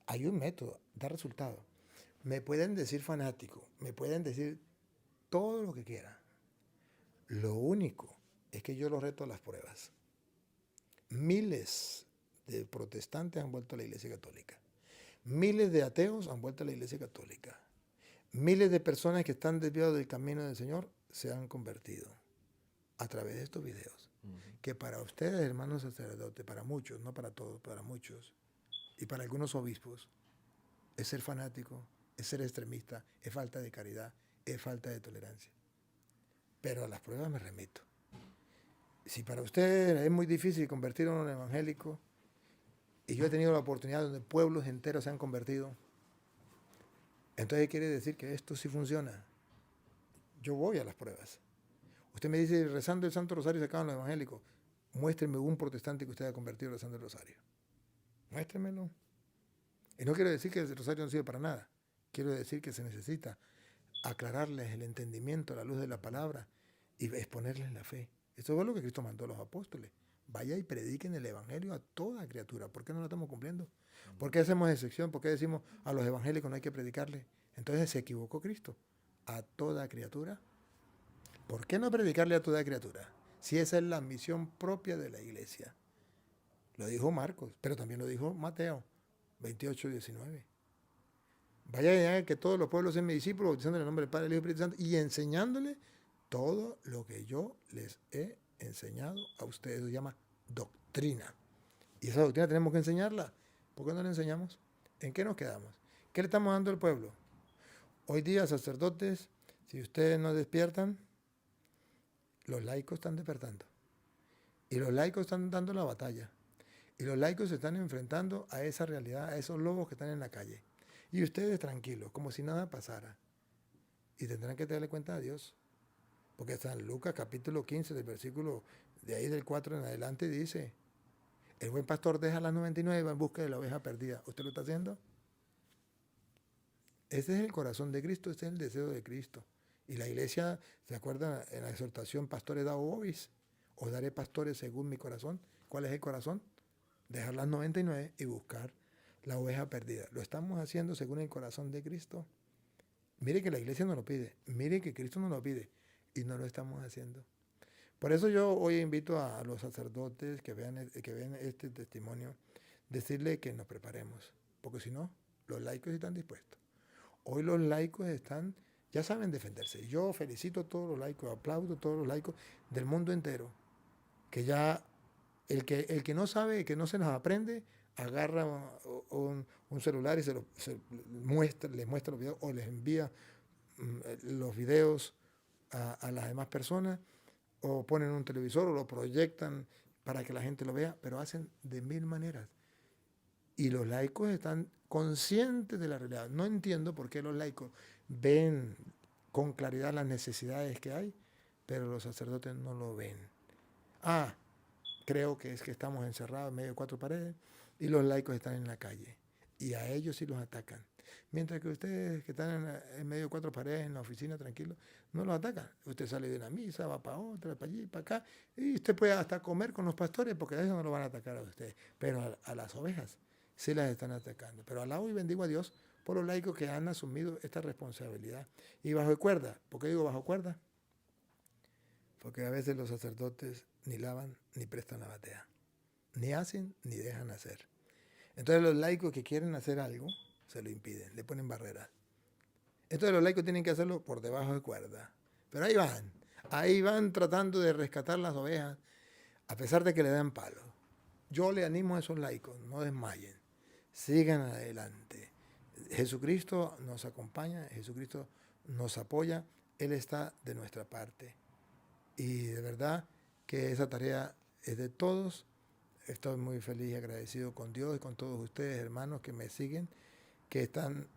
[SPEAKER 1] Hay un método, da resultado. Me pueden decir fanático, me pueden decir todo lo que quieran. Lo único es que yo los reto a las pruebas. Miles de protestantes han vuelto a la Iglesia Católica. Miles de ateos han vuelto a la Iglesia Católica. Miles de personas que están desviadas del camino del Señor se han convertido a través de estos videos. Que para ustedes, hermanos sacerdotes, para muchos, no para todos, para muchos, y para algunos obispos, es ser fanático, es ser extremista, es falta de caridad, es falta de tolerancia. Pero a las pruebas me remito. Si para ustedes es muy difícil convertir a un evangélico, y yo he tenido la oportunidad donde pueblos enteros se han convertido, entonces quiere decir que esto sí funciona. Yo voy a las pruebas. Usted me dice, rezando el Santo Rosario se acaban los evangélicos. Muéstreme un protestante que usted haya convertido rezando el Rosario. Muéstremelo. Y no quiero decir que el Rosario no sirve para nada. Quiero decir que se necesita aclararles el entendimiento a la luz de la palabra y exponerles la fe. Eso es lo que Cristo mandó a los apóstoles. Vaya y prediquen el evangelio a toda criatura. ¿Por qué no lo estamos cumpliendo? ¿Por qué hacemos excepción? ¿Por qué decimos a los evangélicos no hay que predicarles? Entonces se equivocó Cristo. A toda criatura. ¿Por qué no predicarle a toda criatura? Si esa es la misión propia de la iglesia. Lo dijo Marcos, pero también lo dijo Mateo 28:19. Vaya y hagan que todos los pueblos sean mis discípulos, bautizando en el nombre del Padre, del Hijo y del Espíritu Santo, y enseñándoles todo lo que yo les he enseñado a ustedes. Eso se llama doctrina. Y esa doctrina tenemos que enseñarla. ¿Por qué no la enseñamos? ¿En qué nos quedamos? ¿Qué le estamos dando al pueblo? Hoy día, sacerdotes, si ustedes no despiertan, los laicos están despertando. Y los laicos están dando la batalla. Y los laicos se están enfrentando a esa realidad, a esos lobos que están en la calle. Y ustedes tranquilos, como si nada pasara. Y tendrán que darle cuenta a Dios. Porque San Lucas capítulo 15, del versículo de ahí del 4 en adelante, dice, el buen pastor deja las 99 y va en busca de la oveja perdida. ¿Usted lo está haciendo? Ese es el corazón de Cristo, ese es el deseo de Cristo. Y la iglesia, ¿se acuerdan en la exhortación Pastores da vobis? Os daré pastores según mi corazón. ¿Cuál es el corazón? Dejar las 99 y buscar la oveja perdida. ¿Lo estamos haciendo según el corazón de Cristo? Mire que la iglesia nos lo pide, mire que Cristo nos lo pide y no lo estamos haciendo. Por eso yo hoy invito a los sacerdotes que vean este testimonio, decirle que nos preparemos, porque si no, los laicos están dispuestos. Hoy los laicos ya saben defenderse. Yo felicito a todos los laicos, aplaudo a todos los laicos del mundo entero, que ya el que no sabe, que no se nos aprende, agarra un celular y les muestra los videos o les envía los videos a las demás personas o ponen un televisor o lo proyectan para que la gente lo vea, pero hacen de mil maneras. Y los laicos están conscientes de la realidad. No entiendo por qué los laicos ven con claridad las necesidades que hay, pero los sacerdotes no lo ven. Creo que es que estamos encerrados en medio de cuatro paredes y los laicos están en la calle. Y a ellos sí los atacan. Mientras que ustedes que están en medio de cuatro paredes en la oficina tranquilos, no los atacan. Usted sale de una misa, va para otra, para allí, para acá, y usted puede hasta comer con los pastores porque a eso no lo van a atacar a ustedes. Pero a las ovejas sí las están atacando. Pero alabo y bendigo a Dios por los laicos que han asumido esta responsabilidad. Y bajo cuerda. ¿Por qué digo bajo cuerda? Porque a veces los sacerdotes ni lavan ni prestan la batea. Ni hacen ni dejan hacer. Entonces los laicos que quieren hacer algo se lo impiden, le ponen barreras. Entonces los laicos tienen que hacerlo por debajo de cuerda. Pero ahí van tratando de rescatar las ovejas, a pesar de que le dan palo. Yo le animo a esos laicos, no desmayen, sigan adelante. Jesucristo nos acompaña, Jesucristo nos apoya, Él está de nuestra parte. Y de verdad que esa tarea es de todos. Estoy muy feliz y agradecido con Dios y con todos ustedes, hermanos, que me siguen, que están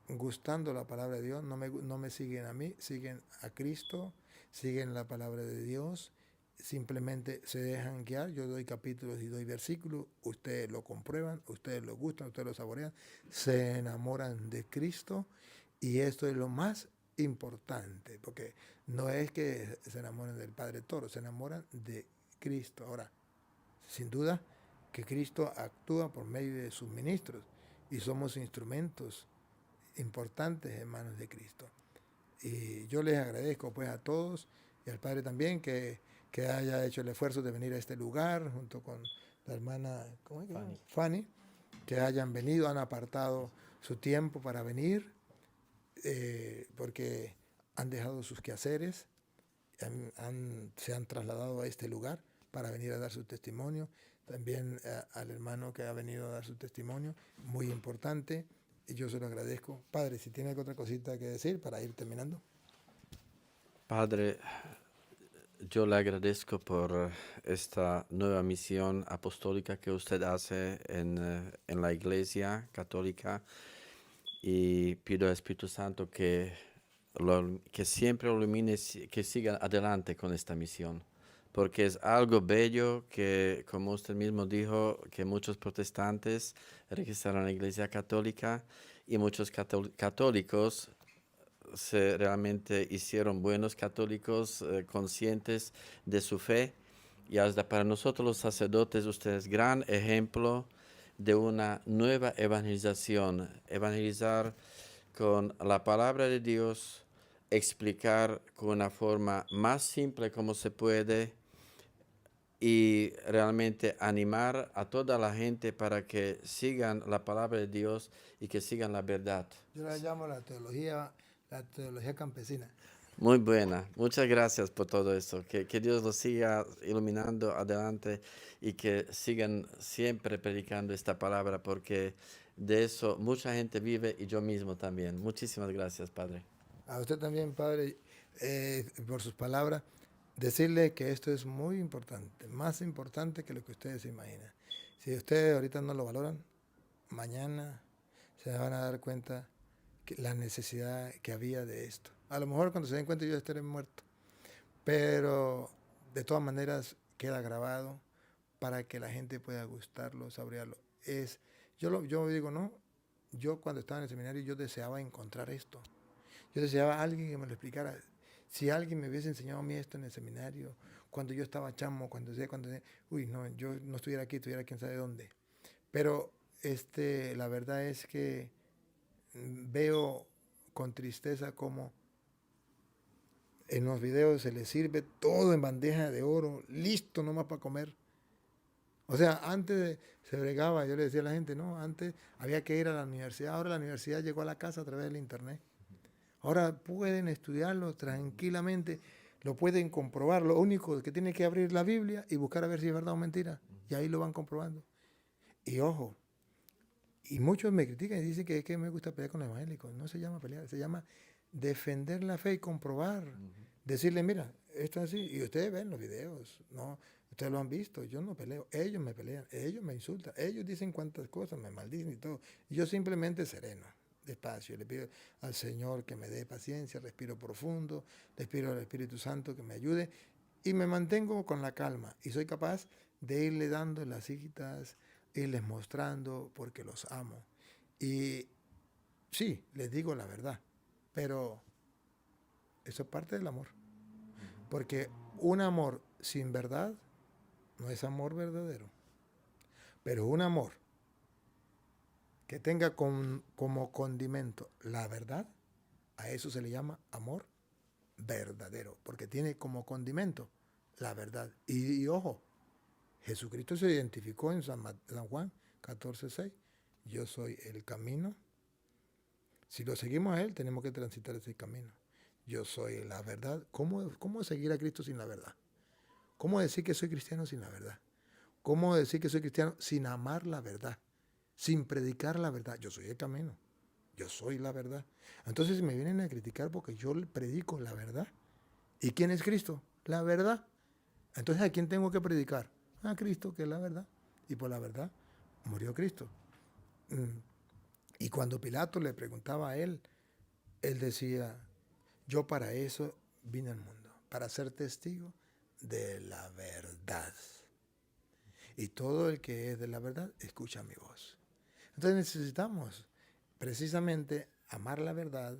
[SPEAKER 1] gustando la palabra de Dios. No me siguen a mí, siguen a Cristo, siguen la palabra de Dios. Simplemente se dejan guiar. Yo doy capítulos y doy versículos. Ustedes lo comprueban, ustedes lo gustan, ustedes lo saborean. Se enamoran de Cristo y esto es lo más importante, porque no es que se enamoren del Padre Toro, se enamoran de Cristo. Ahora, sin duda que Cristo actúa por medio de sus ministros y somos instrumentos importantes en manos de Cristo. Y yo les agradezco pues a todos y al Padre también que haya hecho el esfuerzo de venir a este lugar junto con la hermana Fanny, que hayan venido, han apartado su tiempo para venir, porque han dejado sus quehaceres, se han trasladado a este lugar para venir a dar su testimonio. También al hermano que ha venido a dar su testimonio, muy importante, y yo se lo agradezco. Padre, si tiene otra cosita que decir para ir terminando.
[SPEAKER 3] Padre, yo le agradezco por esta nueva misión apostólica que usted hace en la Iglesia Católica y pido al Espíritu Santo que siempre lo ilumine, que siga adelante con esta misión, porque es algo bello que, como usted mismo dijo, que muchos protestantes registraron la Iglesia Católica y muchos católicos se realmente hicieron buenos católicos, conscientes de su fe. Y hasta para nosotros los sacerdotes, usted es gran ejemplo de una nueva evangelización. Evangelizar con la palabra de Dios, explicar con una forma más simple como se puede y realmente animar a toda la gente para que sigan la palabra de Dios y que sigan la verdad.
[SPEAKER 1] Yo la llamo la teología campesina.
[SPEAKER 3] Muy buena. Muchas gracias por todo eso. Que Dios los siga iluminando adelante y que sigan siempre predicando esta palabra, porque de eso mucha gente vive y yo mismo también. Muchísimas gracias, Padre.
[SPEAKER 1] A usted también, Padre, por sus palabras. Decirle que esto es muy importante, más importante que lo que ustedes se imaginan. Si ustedes ahorita no lo valoran, mañana se van a dar cuenta que la necesidad que había de esto. A lo mejor cuando se den cuenta yo estaré muerto, pero de todas maneras queda grabado para que la gente pueda gustarlo, saborearlo. Yo digo, no, yo cuando estaba en el seminario yo deseaba encontrar esto. Yo deseaba a alguien que me lo explicara. Si alguien me hubiese enseñado a mí esto en el seminario, cuando yo estaba chamo, yo no estuviera aquí, estuviera quién sabe dónde. Pero la verdad es que veo con tristeza como en los videos se les sirve todo en bandeja de oro, listo nomás para comer. O sea, antes se bregaba, yo le decía a la gente, no, antes había que ir a la universidad, ahora la universidad llegó a la casa a través del internet. Ahora pueden estudiarlo tranquilamente, lo pueden comprobar. Lo único que tienen que abrir la Biblia y buscar a ver si es verdad o mentira. Y ahí lo van comprobando. Y ojo, y muchos me critican y dicen que es que me gusta pelear con los evangélicos. No se llama pelear, se llama defender la fe y comprobar. decirle, mira, esto es así, y ustedes ven los videos, ¿no? Ustedes lo han visto, yo no peleo, ellos me pelean, ellos me insultan, ellos dicen cuantas cosas, me maldicen y todo. Y yo simplemente sereno, despacio, le pido al Señor que me dé paciencia, respiro profundo, le pido al Espíritu Santo que me ayude y me mantengo con la calma y soy capaz de irle dando las citas, irles mostrando porque los amo. Y sí, les digo la verdad, pero eso es parte del amor. Porque un amor sin verdad no es amor verdadero. Pero un amor que tenga como condimento la verdad, a eso se le llama amor verdadero. Porque tiene como condimento la verdad. Y ojo, Jesucristo se identificó en San Juan 14:6. Yo soy el camino. Si lo seguimos a Él, tenemos que transitar ese camino. Yo soy la verdad. ¿Cómo seguir a Cristo sin la verdad? ¿Cómo decir que soy cristiano sin la verdad? ¿Cómo decir que soy cristiano sin amar la verdad? Sin predicar la verdad. Yo soy el camino. Yo soy la verdad. Entonces si me vienen a criticar porque yo predico la verdad. ¿Y quién es Cristo? La verdad. Entonces ¿a quién tengo que predicar? A Cristo, que es la verdad. Y por la verdad murió Cristo. Y cuando Pilato le preguntaba a él decía, yo para eso vine al mundo, para ser testigo de la verdad. Y todo el que es de la verdad, escucha mi voz. Entonces necesitamos precisamente amar la verdad,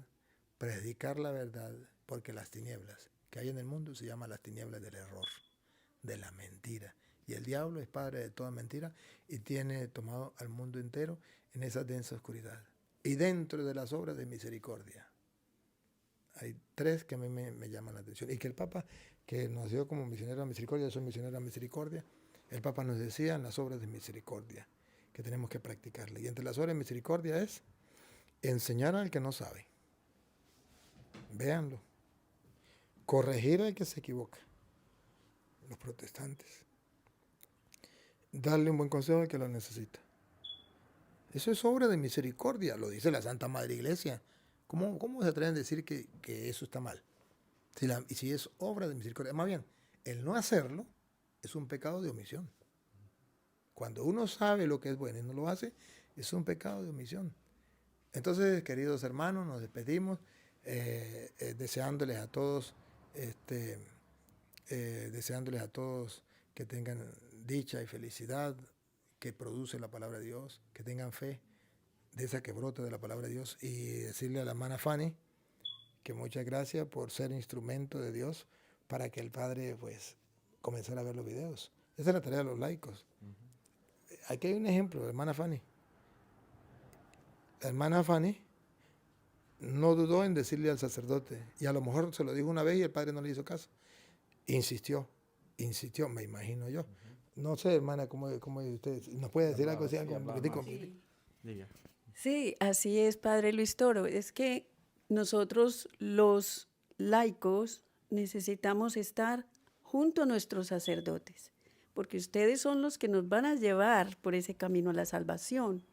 [SPEAKER 1] predicar la verdad, porque las tinieblas que hay en el mundo se llaman las tinieblas del error, de la mentira. Y el diablo es padre de toda mentira y tiene tomado al mundo entero en esa densa oscuridad. Y dentro de las obras de misericordia, hay tres que a mí me llaman la atención. Y que el Papa, que nos dio como misionero a misericordia, yo soy misionero a misericordia, el Papa nos decía en las obras de misericordia que tenemos que practicarla. Y entre las obras de misericordia es enseñar al que no sabe. Véanlo. Corregir al que se equivoca. Los protestantes. Darle un buen consejo al que lo necesita. Eso es obra de misericordia, lo dice la Santa Madre Iglesia. ¿Cómo se atreven a decir que eso está mal? Si es obra de misericordia. Más bien, el no hacerlo es un pecado de omisión. Cuando uno sabe lo que es bueno y no lo hace, es un pecado de omisión. Entonces, queridos hermanos, nos despedimos deseándoles a todos que tengan dicha y felicidad que produce la palabra de Dios, que tengan fe de esa que brota de la palabra de Dios, y decirle a la hermana Fanny que muchas gracias por ser instrumento de Dios para que el Padre pues comenzara a ver los videos. Esa es la tarea de los laicos. Aquí hay un ejemplo, la hermana Fanny. La hermana Fanny no dudó en decirle al sacerdote, y a lo mejor se lo dijo una vez y el Padre no le hizo caso. Insistió, me imagino yo. No sé, hermana, ¿cómo usted nos puede decir algo así?
[SPEAKER 4] Sí, así es, Padre Luis Toro. Es que nosotros los laicos necesitamos estar junto a nuestros sacerdotes, porque ustedes son los que nos van a llevar por ese camino a la salvación.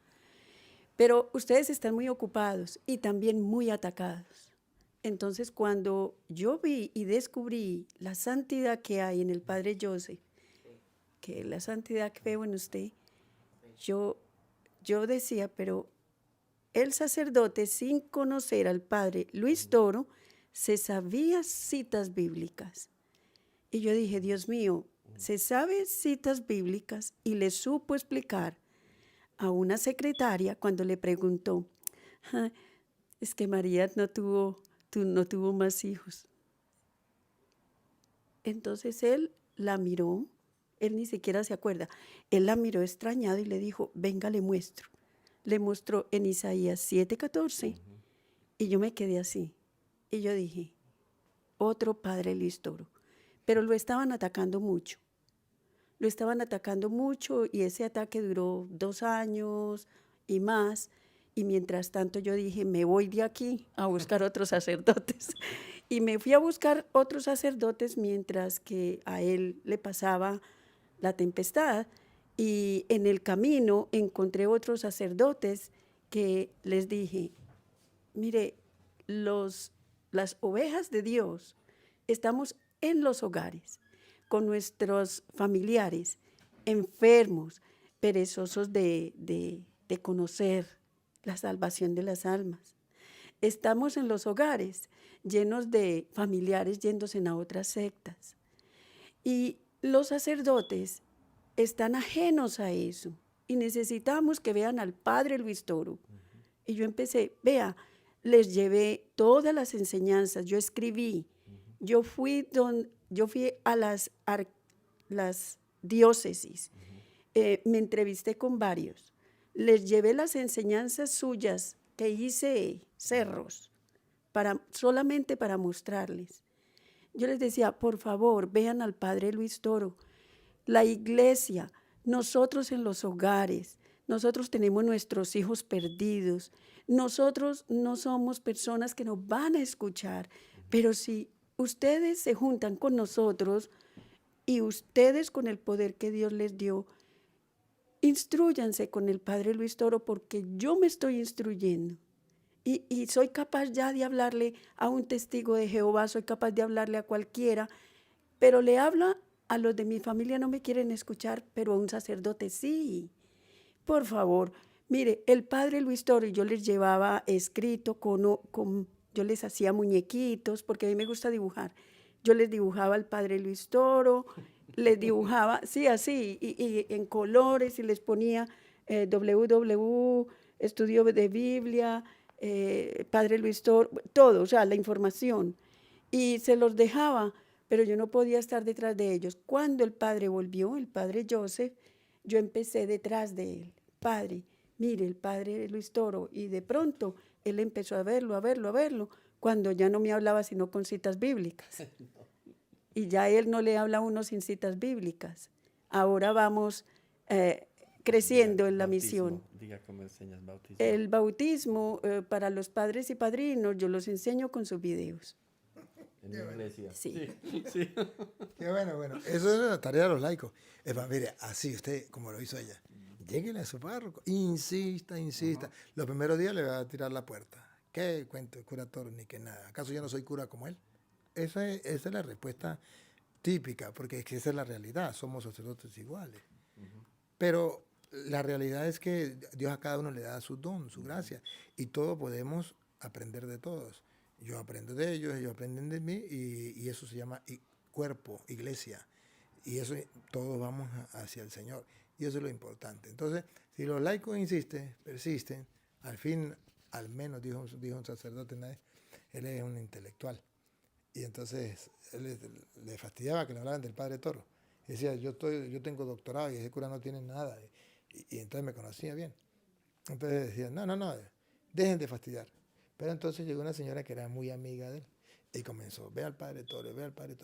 [SPEAKER 4] Pero ustedes están muy ocupados y también muy atacados. Entonces, cuando yo vi y descubrí la santidad que hay en el Padre Joseph, que la santidad que veo en usted, yo decía, pero el sacerdote, sin conocer al Padre Luis Toro, se sabía citas bíblicas. Y yo dije, Dios mío, se sabe citas bíblicas y le supo explicar a una secretaria cuando le preguntó, es que María no tuvo más hijos. Entonces él la miró, él ni siquiera se acuerda, él la miró extrañado y le dijo, venga, le muestro. Le mostró en Isaías 7:14 y yo me quedé así. Y yo dije, otro Padre Luis Toro. Pero lo estaban atacando mucho. Lo estaban atacando mucho y ese ataque duró 2 años y más. Y mientras tanto yo dije, me voy de aquí a buscar otros sacerdotes. Y me fui a buscar otros sacerdotes mientras que a él le pasaba la tempestad. Y en el camino encontré otros sacerdotes que les dije, mire, las ovejas de Dios estamos en los hogares, con nuestros familiares, enfermos, perezosos de conocer la salvación de las almas. Estamos en los hogares llenos de familiares yéndose a otras sectas. Y los sacerdotes están ajenos a eso. Y necesitamos que vean al padre Luis Toro. Y yo empecé, vea, les llevé todas las enseñanzas, yo escribí, yo fui a las diócesis, me entrevisté con varios, les llevé las enseñanzas suyas que hice cerros, solamente para mostrarles. Yo les decía, por favor, vean al padre Luis Toro, la iglesia, nosotros en los hogares, nosotros tenemos nuestros hijos perdidos, nosotros no somos personas que nos van a escuchar, pero si ustedes se juntan con nosotros y ustedes con el poder que Dios les dio, instrúyanse con el padre Luis Toro porque yo me estoy instruyendo. Y soy capaz ya de hablarle a un testigo de Jehová, soy capaz de hablarle a cualquiera, pero le habla a los de mi familia, no me quieren escuchar, pero a un sacerdote sí. Por favor, mire, el padre Luis Toro, yo les llevaba escrito, yo les hacía muñequitos, porque a mí me gusta dibujar. Yo les dibujaba al padre Luis Toro, les dibujaba, sí, así, y en colores, y les ponía estudio de Biblia, padre Luis Toro, todo, o sea, la información. Y se los dejaba, pero yo no podía estar detrás de ellos. Cuando el padre volvió, el padre Joseph, yo empecé detrás de él. Padre, mire, el padre Luis Toro, y de pronto él empezó a verlo, cuando ya no me hablaba sino con citas bíblicas. Y ya él no le habla a uno sin citas bíblicas. Ahora vamos creciendo en la misión.
[SPEAKER 3] Diga cómo enseñas bautismo.
[SPEAKER 4] El bautismo para los padres y padrinos, yo los enseño con sus videos.
[SPEAKER 3] En la iglesia.
[SPEAKER 4] Sí.
[SPEAKER 3] Sí.
[SPEAKER 1] Qué bueno. Eso es la tarea de los laicos. Es más, mire, así usted, como lo hizo ella, lléguele a su párroco, insista. Los primeros días le va a tirar la puerta. ¿Qué cuento de cura Toro? Ni que nada. ¿Acaso yo no soy cura como él? Esa es la respuesta típica, porque es que esa es la realidad. Somos sacerdotes iguales. Pero la realidad es que Dios a cada uno le da su don, su gracia, y todos podemos aprender de todos. Yo aprendo de ellos, ellos aprenden de mí, y eso se llama cuerpo, iglesia. Y eso todos vamos hacia el Señor. Y eso es lo importante. Entonces, si los laicos persisten, al fin, al menos, dijo un sacerdote una vez, él es un intelectual. Y entonces él le fastidiaba que le hablaran del padre Toro. Y decía, yo tengo doctorado y ese cura no tiene nada. Y entonces me conocía bien. Entonces decía, no, dejen de fastidiar. Pero entonces llegó una señora que era muy amiga de él y comenzó, ve al padre Toro.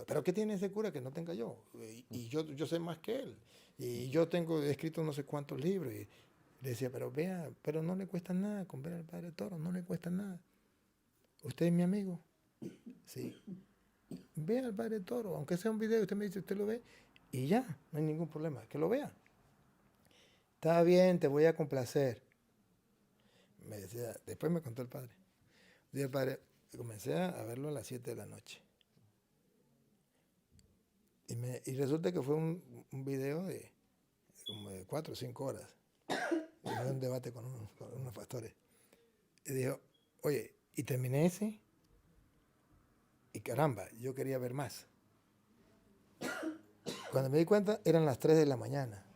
[SPEAKER 1] ¿Pero qué tiene ese cura que no tenga yo? Y yo sé más que él. Y yo tengo escrito no sé cuántos libros. Y le decía, pero no le cuesta nada con ver al padre Toro, no le cuesta nada. ¿Usted es mi amigo? Sí. Ve al padre Toro, aunque sea un video, usted me dice, usted lo ve y ya, no hay ningún problema, que lo vea. Está bien, te voy a complacer. Me decía, después me contó el padre. Dije, padre, comencé a verlo a las 7 de la noche. Y resulta que fue un video de como de 4 o 5 horas. Y fue un debate con unos pastores. Y dijo, oye, y terminé ese. Y caramba, yo quería ver más. Cuando me di cuenta, eran las 3 de la mañana.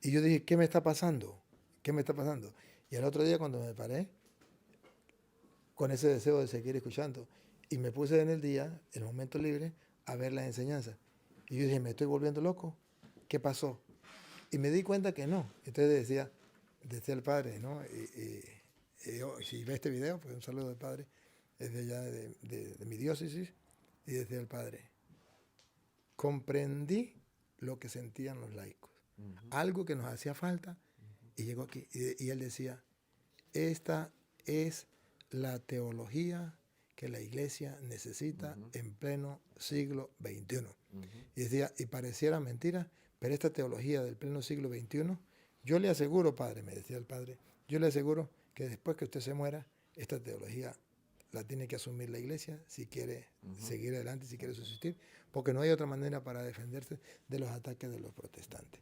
[SPEAKER 1] Y yo dije, ¿qué me está pasando? Y al otro día, cuando me paré, con ese deseo de seguir escuchando, y me puse en el día, en el momento libre, a ver las enseñanzas. Y yo dije, ¿me estoy volviendo loco? ¿Qué pasó? Y me di cuenta que no. Entonces decía el padre, ¿no? Si ve este video, pues un saludo del padre, es de allá de mi diócesis, y decía el padre, comprendí lo que sentían los laicos, algo que nos hacía falta, y llegó aquí, y él decía, esta es la teología que la iglesia necesita en pleno siglo XXI. Y decía, y pareciera mentira, pero esta teología del pleno siglo XXI, yo le aseguro, padre, me decía el padre, yo le aseguro que después que usted se muera, esta teología la tiene que asumir la iglesia si quiere seguir adelante, si quiere subsistir, porque no hay otra manera para defenderse de los ataques de los protestantes.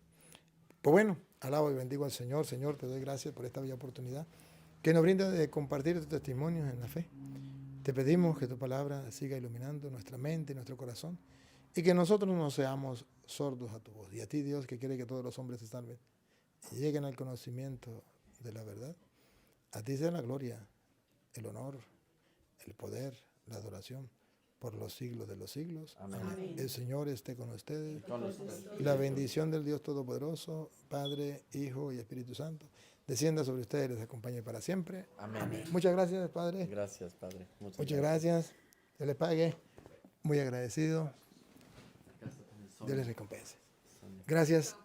[SPEAKER 1] Pues bueno, alabo y bendigo al Señor. Señor, te doy gracias por esta bella oportunidad que nos brinda de compartir tus testimonios en la fe. Te pedimos que tu palabra siga iluminando nuestra mente y nuestro corazón y que nosotros no seamos sordos a tu voz. Y a ti, Dios, que quiere que todos los hombres se salven y lleguen al conocimiento de la verdad. A ti sea la gloria, el honor, el poder, la adoración por los siglos de los siglos. Amén. El Señor esté con ustedes. La bendición del Dios Todopoderoso, Padre, Hijo y Espíritu Santo, descienda sobre ustedes y les acompañe para siempre. Amén. Muchas gracias, Padre.
[SPEAKER 3] Gracias, Padre.
[SPEAKER 1] Muchas gracias. Dios les pague. Muy agradecido. Dios les recompense. Gracias.